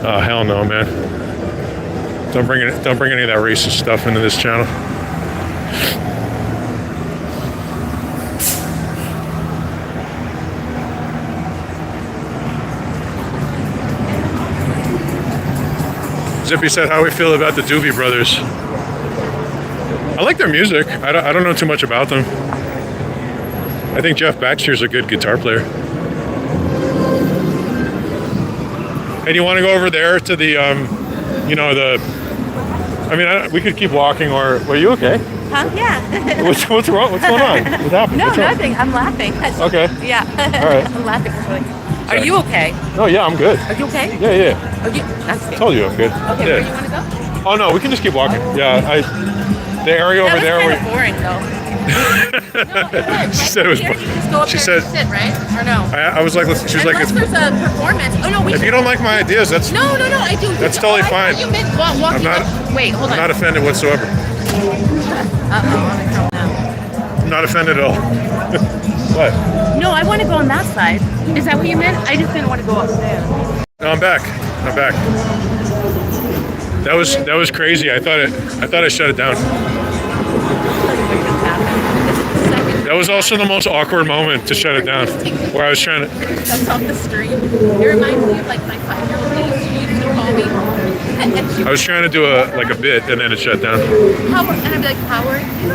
Oh, hell no, man. Don't bring any of that racist stuff into this channel. Zippy said, how we feel about the Doobie Brothers. I like their music. I don't know too much about them. I think Jeff Baxter's a good guitar player. Hey, do you want to go over there to the, you know, the... I mean, we could keep walking, or... Were you okay? Huh? Yeah. What's wrong? What's going on? What happened? No, What's wrong? nothing. I'm laughing. Okay. Yeah. All right. I'm laughing. Are you okay? Oh, yeah, I'm good. Are you okay? Yeah. Are you? That's I good. told you I'm good. Okay, Yeah. where do you want to go? Oh, no, we can just keep walking. Yeah, the area over there... That was where kind of boring, though. She said it was... Here, you just go up She there said... and sit, right? Or no? I was like... She was like... Unless there's a performance. Oh, no, we If should... you don't like my ideas, that's... No, I do. That's totally fine. You meant walking I'm not- up. Wait, hold I'm on. not offended whatsoever. Uh-oh, I'm in trouble now. I'm not offended at all. What? No, I want to go on that side. Is that what you meant? I just didn't want to go upstairs. No, I'm back. That was crazy. I thought I shut it down. That was also the most awkward moment to shut it down, where I was trying to... That's off the stream. It reminds me of like my 5-year-old niece. She used to call me. And she I was trying to do a bit, and then it shut down. and I'd be like, how are you?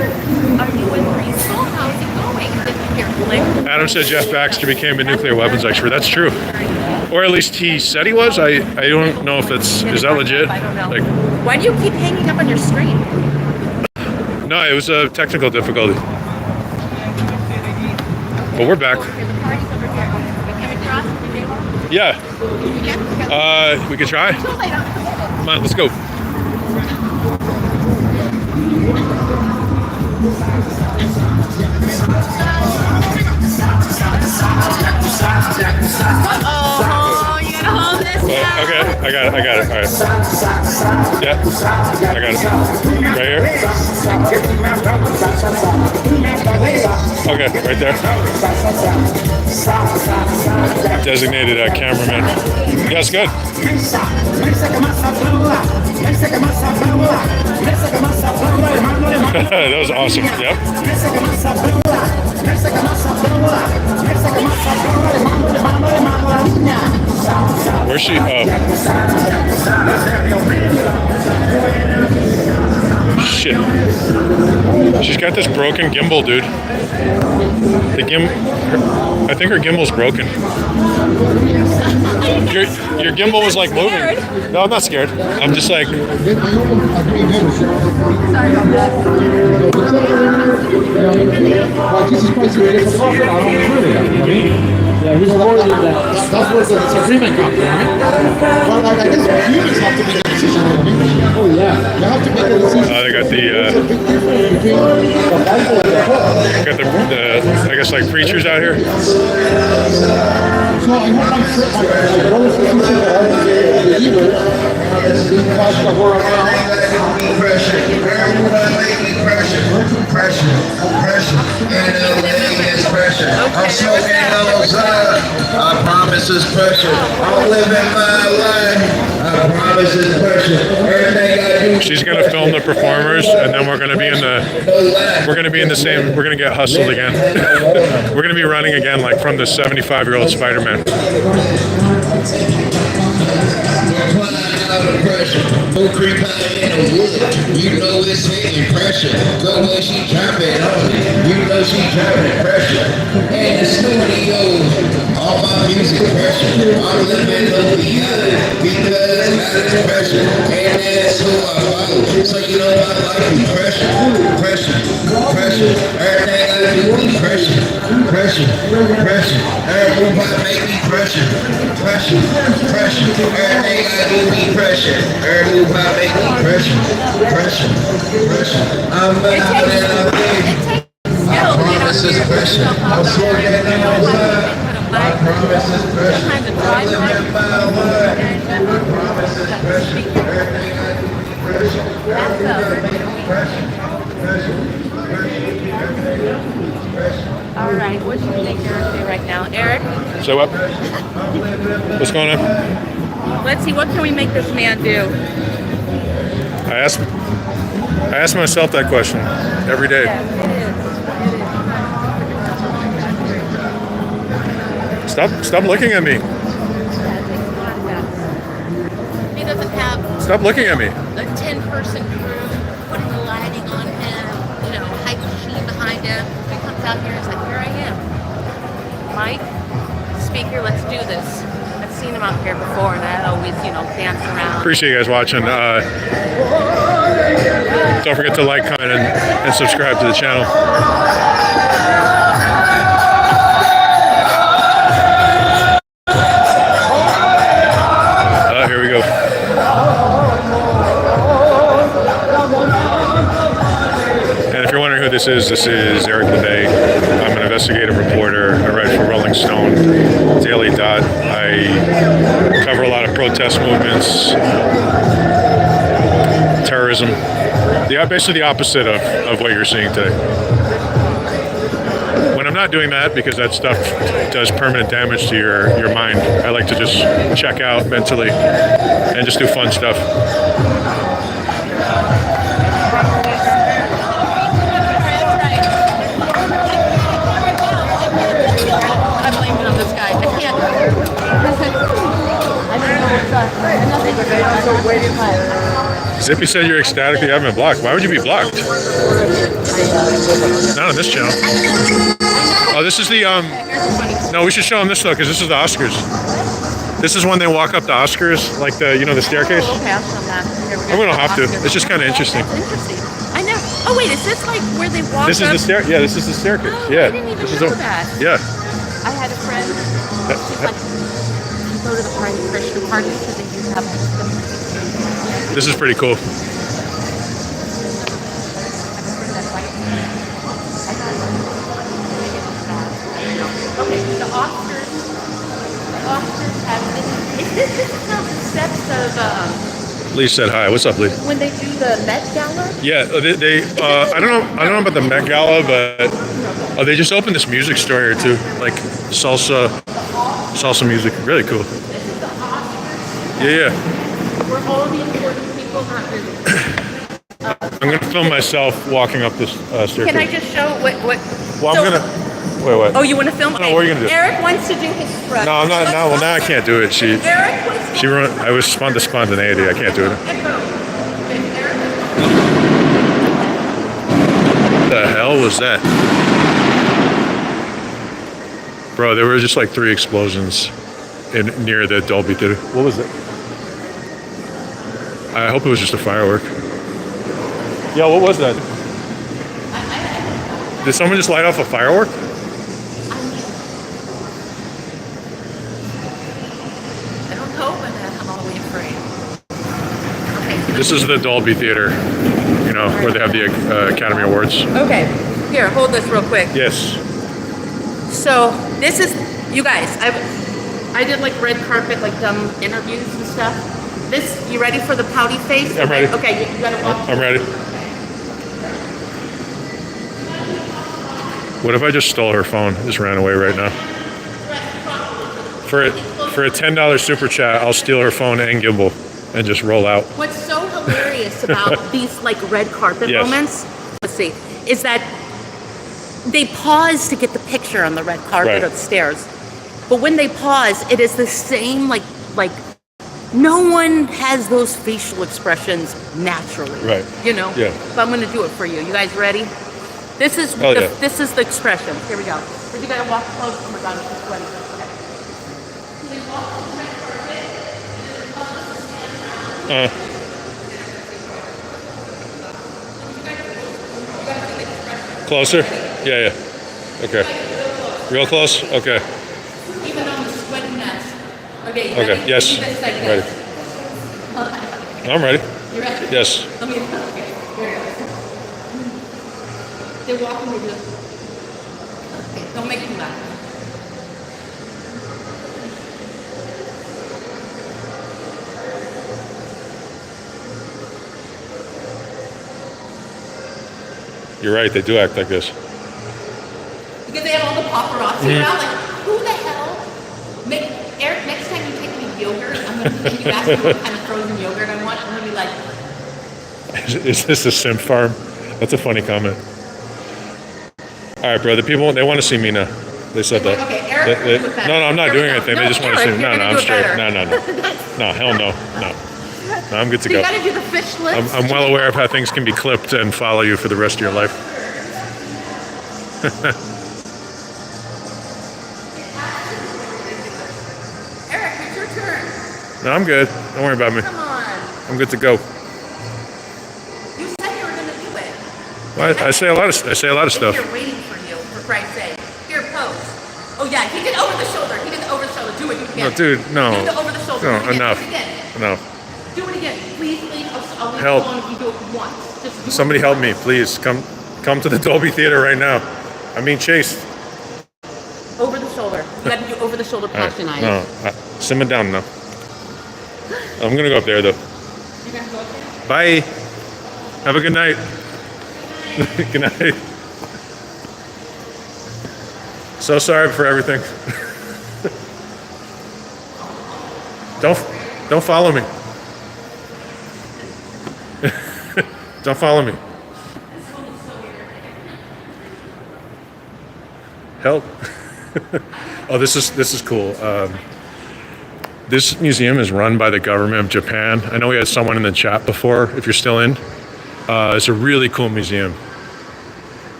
Are you in preschool? How's it going? And then you hear click. Adam said Jeff Baxter became a nuclear weapons expert. That's true. Or at least he said he was. I don't know if is that legit? I don't know. Like, Why do you keep hanging up on your screen? no, it was a technical difficulty. But we're back. Okay, the party's over here. Can we cross the table? Yeah. Yeah. We could try. Too late. Come on, let's go. Oh, you gotta hold this now. Okay, I got it. All right. Yeah, I got it. Right here. Okay, right there. Designated cameraman. Yeah, it's good. That was awesome. Yep. Where's she? Shit. She's got this broken gimbal, dude. I think her gimbal's broken. Your gimbal was like moving. No, I'm not scared. I'm just like... Sorry about that. Yeah, he's worried that that's where the disagreement comes from, right? Well, I guess humans have to make a decision. Oh, yeah. You have to make a decision. They got the I guess like preachers out here. So I hope my brothers and sisters that are believers because we're around. Oppression, and pressure. I'm smoking those I promise is pressure. I'm living my life. I promise is pressure. Everything I do. She's gonna film the performers, and then we're gonna be in the same. We're gonna get hustled again. We're gonna be running again, like from the 75-year-old Spider-Man. Don't creep out in the wood. You know it's hitting pressure. The way she dropping on it. You know she dropping pressure. In the studio, all my music pressure. I'm living over here because God is pressure. And that's who I follow. So you know my life be pressure. Pressure. Pressure. Everything I do be pressure. Pressure. Pressure. Every move I make me pressure. Pressure. Pressure. Everything I do be pressure. Every move I make me pressure. Pressure. Pressure. I'm better than I think. I promise is pressure. I'm sure that I promise is pressure. I'm living by word. I promise is pressure. Everything I do be pressure. Everything I make me pressure. Pressure. All right, what do you think Eric say right now? Eric? So what? What's going on? Let's see, what can we make this man do? I ask myself that question every day. Stop looking at me. He doesn't have Stop looking at me. a 10-person crew putting the lighting on him, you know, hype machine behind him. He comes out here and is like, here I am. Mike, speaker, let's do this. I've seen him out here before and I always, you know, dance around. Appreciate you guys watching. Don't forget to like, comment, and subscribe to the channel. Here we go. And if you're wondering who this is Eric LeBay. I'm an investigative reporter. I write for Rolling Stone, Daily Dot. I cover a lot of protest movements, terrorism. Basically the opposite of what you're seeing today. When I'm not doing that, because that stuff does permanent damage to your mind, I like to just check out mentally and just do fun stuff. I'm blaming on this guy. I can't. I don't know what's up. Zippy said you're ecstatic that you haven't been blocked. Why would you be blocked? Not on this channel. Oh, this is the, no, we should show them this though, because this is the Oscars. This is when they walk up the Oscars, like the, you know, the staircase. Okay, I'll show that. Here we go. We don't have to. It's just kind of interesting. That's interesting. I know. Oh wait, is this like where they walk This is up? the stair. Yeah, this is the staircase. Oh, Yeah. I didn't even This is know the- that. Yeah. I had a friend. She's like, you go to the party, Christian party, because they used to have This is pretty cool. Okay, the Oscars have this. This is how the steps of Lee said hi. What's up, Lee? when they do the Met Gala. Yeah, they I don't know about the Met Gala, but they just opened this music store here too, like salsa music. Really cool. Yeah. Where all the important people not visiting. I'm gonna film myself walking up this staircase. Can I just show what? Well, so- I'm gonna. Wait, what? Oh, you want to film? No, what are you gonna do? Eric wants to do his strut. No, I'm not. No, well, now I can't do it. Eric wants to She run. I was the spontaneity. I can't do it. What the hell was that? Bro, there were just like 3 explosions near the Dolby Theater. What was it? I hope it was just a firework. Yeah, what was that? Did someone just light off a firework? I don't know, but I'm always afraid. Okay. This is the Dolby Theater, you know, where they have the Academy Awards. Okay. Here, hold this real quick. Yes. So this is, you guys, I did like red carpet, like dumb interviews and stuff. This, you ready for the pouty face? I'm ready. Okay, you gotta walk. I'm ready. What if I just stole her phone? Just ran away right now. For a $10 super chat, I'll steal her phone and gimbal and just roll out. What's so hilarious about these like red carpet Yes. moments, let's see, is that they pause to get the picture on the red carpet Right. of the stairs. But when they pause, it is the same like like, no one has those facial expressions naturally. Right. You know? Yeah. But I'm gonna do it for you. You guys ready? This is this is the expression. Here we go. But you gotta walk close. Oh my god, it's sweaty. Okay. Please walk to the right carpet. Closer? Yeah. Okay. Real close? Okay. Even on the sweaty mess. Okay, Okay. ready? Yes. Keep it like Ready. that. I'm ready. You ready? Yes. Let me, okay, here you go. They're walking with you. Okay, don't make me laugh. You're right. They do act like this. Because they have all the paparazzi around, like, who the hell? Eric, next time you take me yogurt, I'm going to, and you ask me what kind of frozen yogurt I want, I'm going to be like, Is this a simp farm? That's a funny comment. All right, bro. The people, they want to see me now. They said that. okay, Eric, They- do it better. no, I'm not Here we doing go. anything. No, They just want to Eric, see me. you're No, gonna I'm do it straight. better. No, hell no. No, I'm good to So you go. got to do the fish lips. I'm well aware of how things can be clipped and follow you for the rest of your life. Eric, it's your turn. No, I'm good. Don't worry about me. Come on. I'm good to go. You said you were going to do it. Well, I say a lot of stuff. Here waiting for you, for Christ's sake. Here, pose. Oh yeah, he did over the shoulder. He did the over the shoulder. Do it again. No, dude, no. Do the over the shoulder. No, Do it again. enough. Do it again. Enough. Do it again. Please. I'll leave Help. it alone if you do it once. Just do Somebody it help me, once. please. Come to the Dolby Theater right now. I'm being chased. Over the shoulder. You got to do over the shoulder All right. passion eyes. No, simmer down now. I'm gonna go up there though. You're gonna go up there? Bye. Have a good night. Good night. So sorry for everything. Don't follow me. Don't follow me. Help. Oh, this is cool. This museum is run by the government of Japan. I know we had someone in the chat before, if you're still in. It's a really cool museum.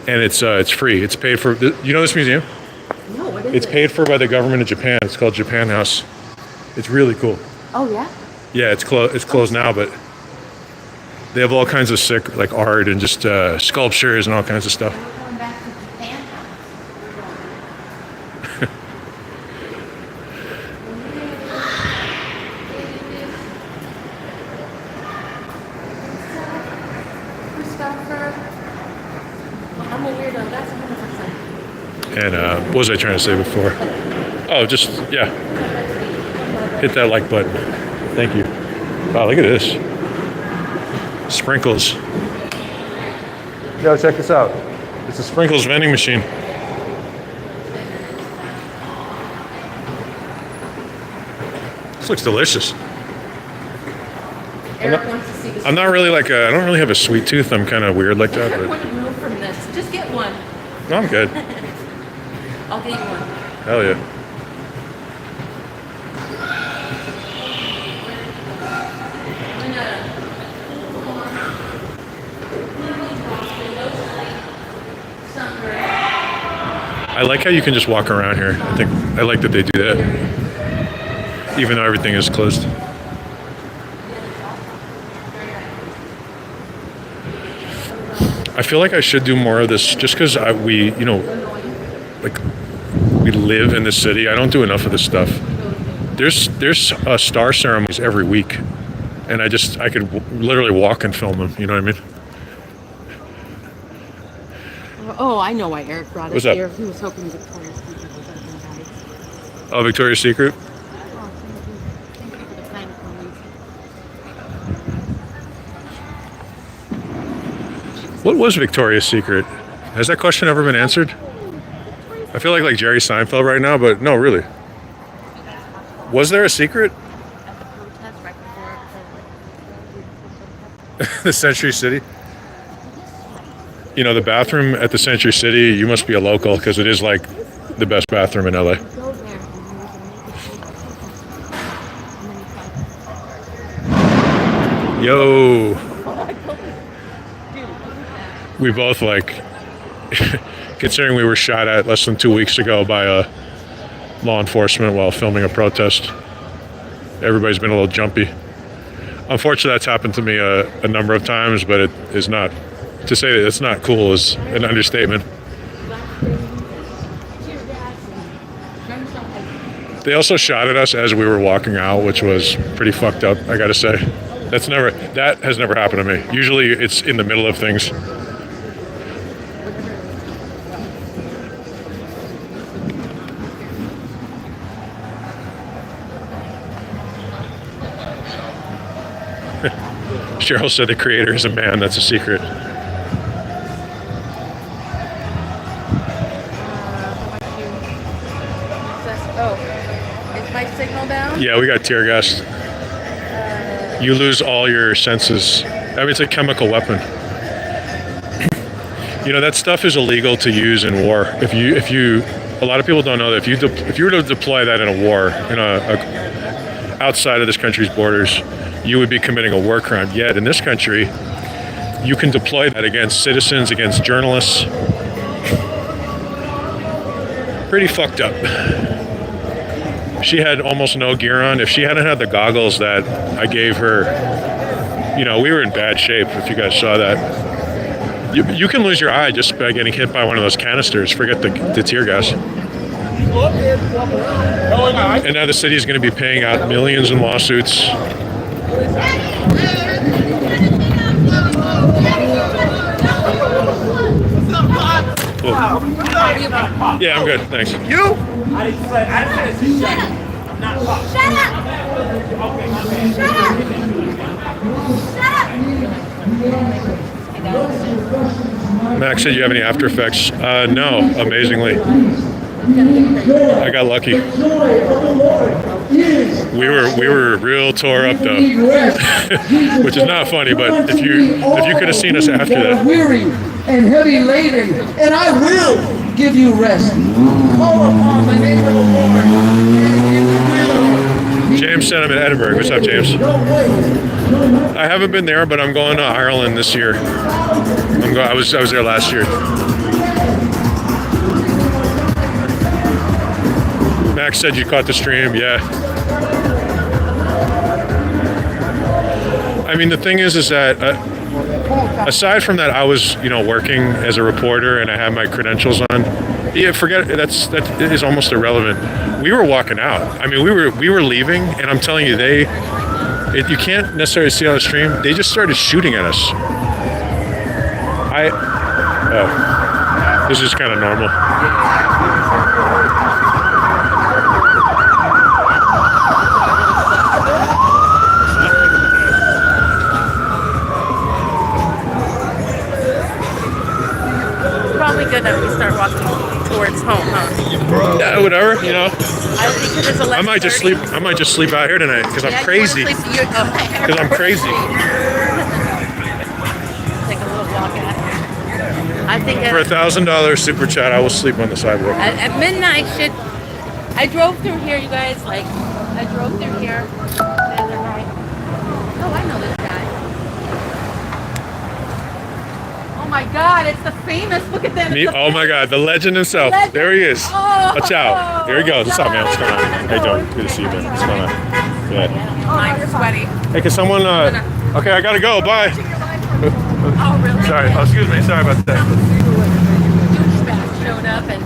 And it's free. It's paid for. You know this museum? No, what is It's it? paid for by the government of Japan. It's called Japan House. It's really cool. Oh yeah? Yeah, it's closed now, but they have all kinds of sick like art and just sculptures and all kinds of stuff. We're going back to Japan. Christopher. Well, I'm a weirdo. That's 100%. And what was I trying to say before? Oh, just yeah. Hit that like button. Thank you. Wow, look at this. Sprinkles. Yo, check this out. It's a sprinkles vending machine. This looks delicious. Eric wants to see this. I'm not really like I don't really have a sweet tooth. I'm kind of weird like that, Eric but wants to move from this. Just get one. no, I'm good. I'll get you one. Hell yeah. I like how you can just walk around here. I like that they do that, even though everything is closed. I feel like I should do more of this, just because we live in the city. I don't do enough of this stuff. There's star ceremonies every week, and I could literally walk and film them. You know what I mean? Oh, I know why Eric brought What's us up? here. He was hoping Victoria's Secret was open, guys. Oh, Victoria's Secret. Oh, thank you for the kind comments. What was Victoria's Secret? Has that question ever been answered? I feel like Jerry Seinfeld right now, but no, really. Was there a secret? At the protest right before The Century City? You know, the bathroom at the Century City, you must be a local because it is like the best bathroom in LA. go there and there was a naked Yo. We both like, considering we were shot at less than 2 weeks ago by law enforcement while filming a protest. Everybody's been a little jumpy. Unfortunately, that's happened to me a number of times, but it is not, to say that it's not cool is an understatement. They also shot at us as we were walking out, which was pretty fucked up, I gotta say. That has never happened to me. Usually it's in the middle of things. Cheryl said the creator is a man. That's a secret. Is my signal down? Yeah, we got tear gas. You lose all your senses. I mean, it's a chemical weapon. You know, that stuff is illegal to use in war. If you, a lot of people don't know that if you were to deploy that in a war, in outside of this country's borders, you would be committing a war crime. Yet in this country, you can deploy that against citizens, against journalists. Pretty fucked up. She had almost no gear on. If she hadn't had the goggles that I gave her, you know, we were in bad shape, if you guys saw that. You can lose your eye just by getting hit by one of those canisters. Forget the tear gas. And now the city is going to be paying out millions in lawsuits. Cool. Yeah, I'm good. Thanks. You? Max said you have any after effects? No, amazingly. I got lucky. We were real tore up though, which is not funny. But if you could have seen us after that. Weary and heavy laden, and I will give you rest. Call upon the name of the Lord, and it will. James said I'm in Edinburgh. What's up, James? I haven't been there, but I'm going to Ireland this year. I was there last year. Max said you caught the stream. Yeah. I mean, the thing is that aside from that, I was, working as a reporter and I had my credentials on. Yeah, forget it. That is almost irrelevant. We were walking out. I mean, we were leaving, and I'm telling you, you can't necessarily see on the stream. They just started shooting at us. This is kind of normal. Probably good that we start walking towards home, huh? Yeah, whatever, I might just sleep out here tonight because I'm crazy. Because I'm crazy. Take a little walk out. I think For $1,000 super chat, I will sleep on the sidewalk. at midnight, I drove through here, you guys. I drove through here the other night. Oh, I know this guy. Oh my God, it's the famous. Look at that. Oh my God, the legend himself. Legend. There he is. Oh, Watch out. There he goes. What's up, man? What's going on? How you doing? Good to see you, man. What's going on? Good. I'm sweaty. Hey, can someone? Okay, I gotta go. Bye. Oh, really? Sorry. Oh, excuse me. Sorry about that. Douchebag showed up and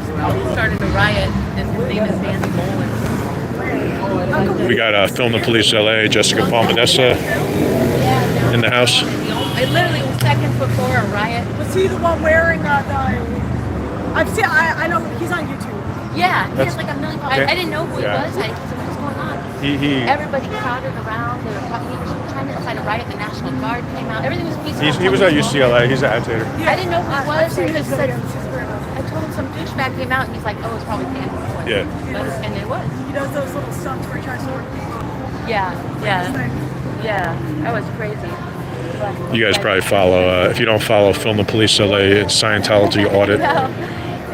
started a riot. This famous Nancy Bowles. We got Film the Police LA, Jessica Palmanessa in the house. It literally was seconds before a riot. Was he the one wearing I've seen. I know he's on YouTube. Yeah, he has like a million. Okay. I didn't know who he Yeah. was. What was going on? He Everybody crowded around. They were talking. He was trying to incite a riot. The National Guard came out. Everything was peaceful. he was at UCLA. He's an agitator. I didn't know who he was. seen Because his videos. He's very nice. I told him some douchebag came out and he's like, oh, it's probably Nancy Bowles. Yeah. And it was. He does those little stunts where he tries to work people. Yeah. That was crazy. You guys probably follow. If you don't follow Film the Police LA, it's Scientology audit. No.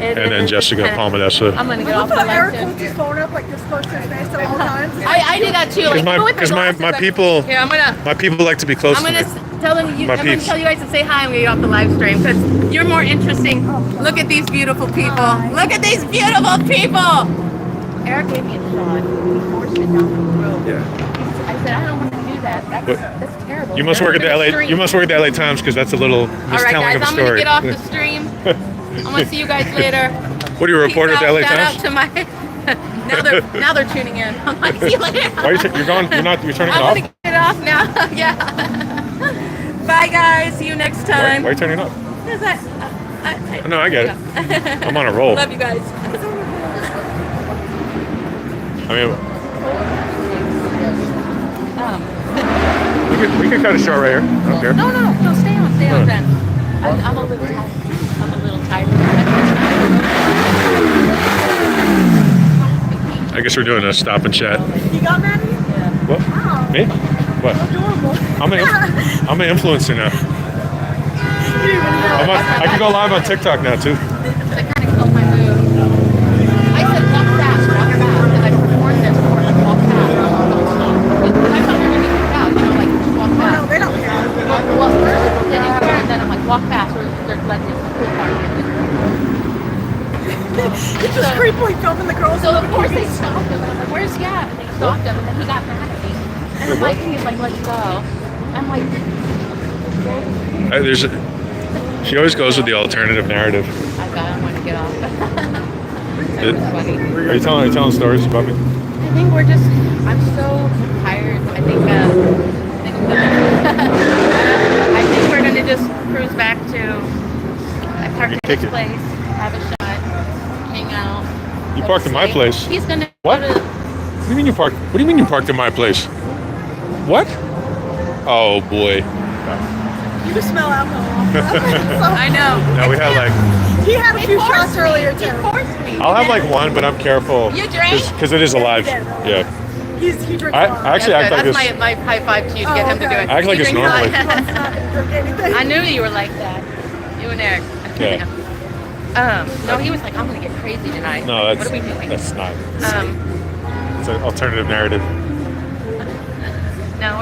and then Jessica Palmadessa. I'm gonna get I off the thought Eric live holds stream. his phone up like this close to his face at all times. I do that too. Like, even with Because my glasses, people Here, I'm gonna. my people like to be close I'm to gonna me. tell them. I'm My gonna peeps. tell you guys to say hi. I'm gonna get off the live stream because you're more interesting. Look at these beautiful people. Look at these beautiful people. Eric gave me a shot. He forced it down my throat. Yeah. I said I don't want to do that. What? That's terrible. You must work at the LA. You must work at the LA Times because that's a little All right, mistelling guys. of a I'm gonna story. get off the stream. I'm gonna see you guys later. What are you, a reporter at the LA Shout Times? out to my. now they're tuning in. I'm like, see you later. Why are you're gone? You're turning it I'm off? gonna get off now. Yeah. Bye, guys. See you next Why time. are you turning it off? Because I No, I get it. I'm on a roll. Love you guys. I mean, we could cut it short right here. I don't care. No, stay on, Ben. I'm a little tired. I guess we're doing a stop and chat. You got Maddie? What? Wow. Me? What? Adorable. I'm an influencer now. I can go live on TikTok now too. They kind of killed my mood. I said walk fast, because I performed this for them. Walk fast. I thought they were going to get out, like just walk Oh, no, fast. they don't care. Well, first they didn't care, and then I'm like, walk fast, or they're letting the cool part. It's just creepily filming the girls. So of course they stopped him, and I'm like, where's he at? And they stopped him, and then he got mad at me. And I'm like, he's like, let's go. I'm like, She always goes with the alternative narrative. I want to get off. That was funny. Are you telling stories about me? I think I'm so tired. I think I think we're gonna just cruise back to. I parked at his place, have a shot, hang out. You parked at my place. He's gonna. What? Go to, What do you mean you parked? What do you mean you parked at my place? What? Oh boy. You can smell alcohol. I know. No, we had like. He had a He few forced shots me. earlier He too. forced me. I'll have like one, but I'm careful. You drank? Because it is a live. Yeah. Yeah. He drinks I a lot. actually act like That's this. my high five to you to get him to do okay. it. I act like He it's drinks a lot. normally. He wants not to drink anything. I knew you were like that. You and Eric. Yeah. No, he was like, I'm gonna get crazy tonight. No, what that's are we doing? that's not. Um, It's an alternative narrative. no,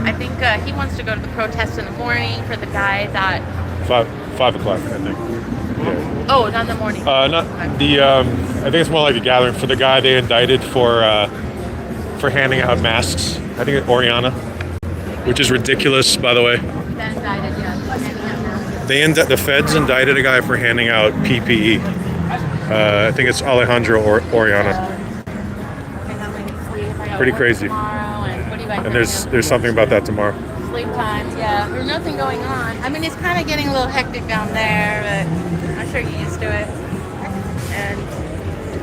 I think he wants to go to the protest in the morning for the guy that. 5 o'clock, I think. Yeah. Oh, not in the morning. Not the. I think it's more like a gathering for the guy they indicted for handing out masks. I think it's Oriana, which is ridiculous, by the way. That indicted, yeah. The feds indicted a guy for handing out PPE. I think it's Alejandro Oriana. Pretty crazy. And there's something about that tomorrow. Sleep time, yeah. There's nothing going on. I mean, it's kind of getting a little hectic down there, but I'm sure you're used to it. And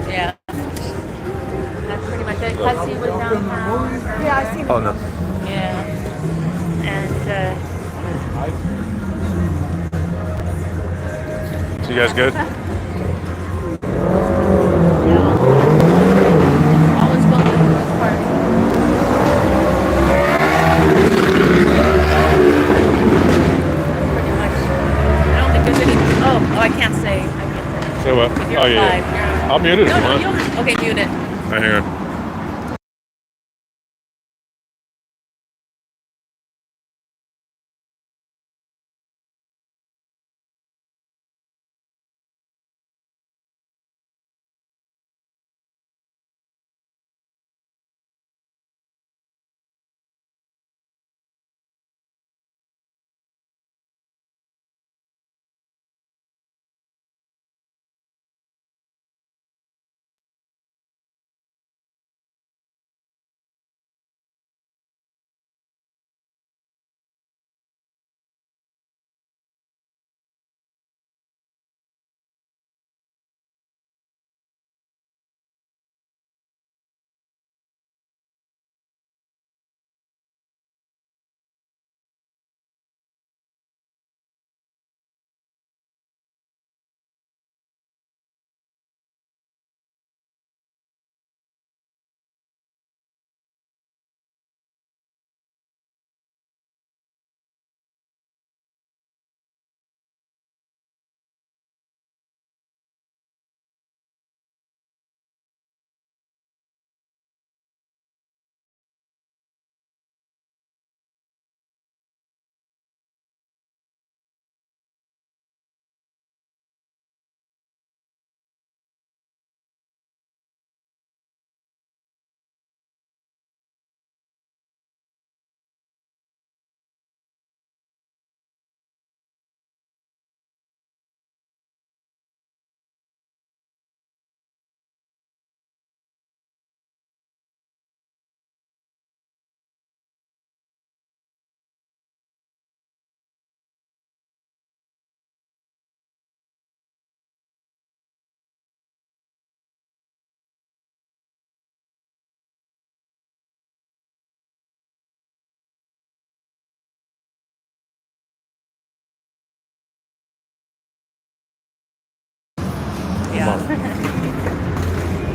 yeah, that's pretty much it. Hussey was downtown. Yeah, I seen. Oh no. Yeah. And So you guys good? all is well for the most part. Pretty much. I don't think there's any. Oh, I can't say. Say what? If you're Oh yeah. live, you're. I'll mute it if No, you no, want. you don't. Okay, mute it. All right, hang on.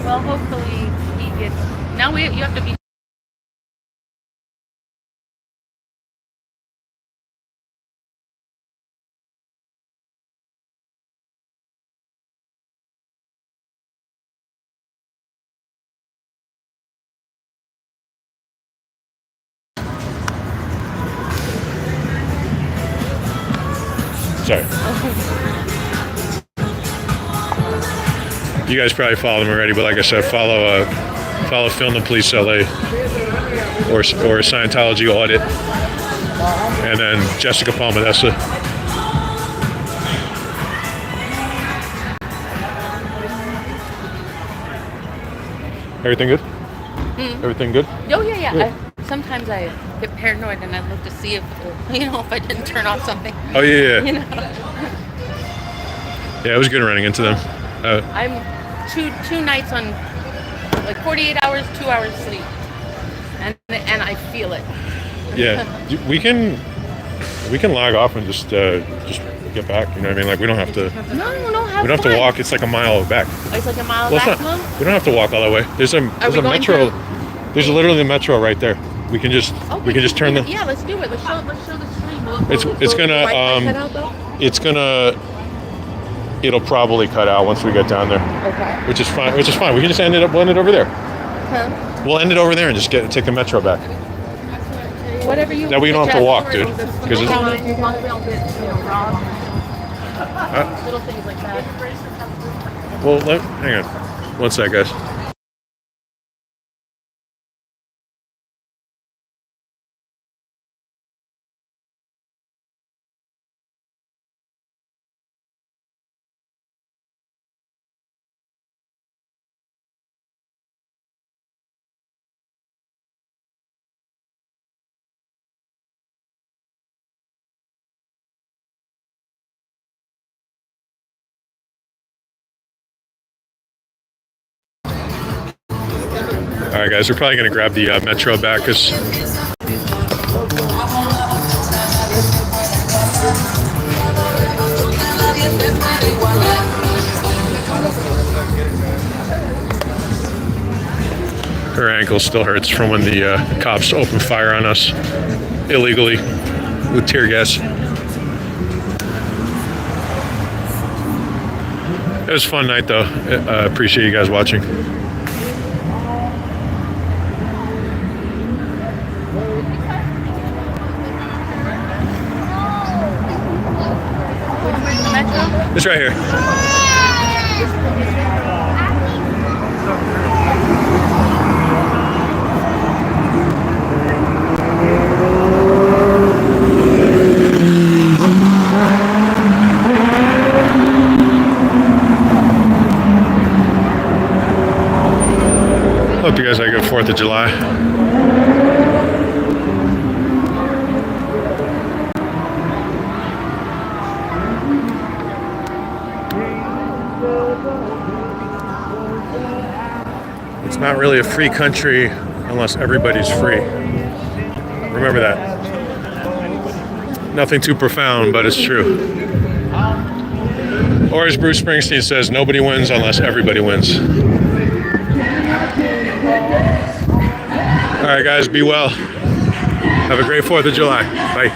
Well, hopefully he gets. Now you have to be. Sorry. You guys probably follow them already, but like I said, follow Film the Police LA or Scientology Audit, and then Jessica Palmadessa. Everything good? Everything good? Oh yeah. Sometimes I get paranoid and I look to see if if I didn't turn off something. Oh yeah. Yeah, it was good running into them. I'm two nights on like 48 hours, 2 hours sleep, and I feel it. Yeah, we can log off and just get back. You know what I mean? Like we don't have to. No, We don't have to walk. It's like a mile back. It's like a mile Well, back. we don't have to walk all the way. There's a metro. There's literally a metro right there. We can just turn the. Yeah, let's do it. Let's show the stream. It'll probably cut out once we get down there. Okay. Which is fine. We can just end it over there. Huh? We'll end it over there and just take the metro back. Whatever you. That way you don't have to walk, dude. Because it's. Little things like that. Well, hang on. One sec, guys. All right, guys, we're probably going to grab the metro back because her ankle still hurts from when the cops opened fire on us illegally with tear gas. It was a fun night, though. I appreciate you guys watching. It's right here. Hope you guys had a good 4th of July. It's not really a free country unless everybody's free. Remember that. Nothing too profound, but it's true. Or as Bruce Springsteen says, nobody wins unless everybody wins. All right, guys, be well. Have a great 4th of July. Bye.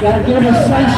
Gotta give us sunshine.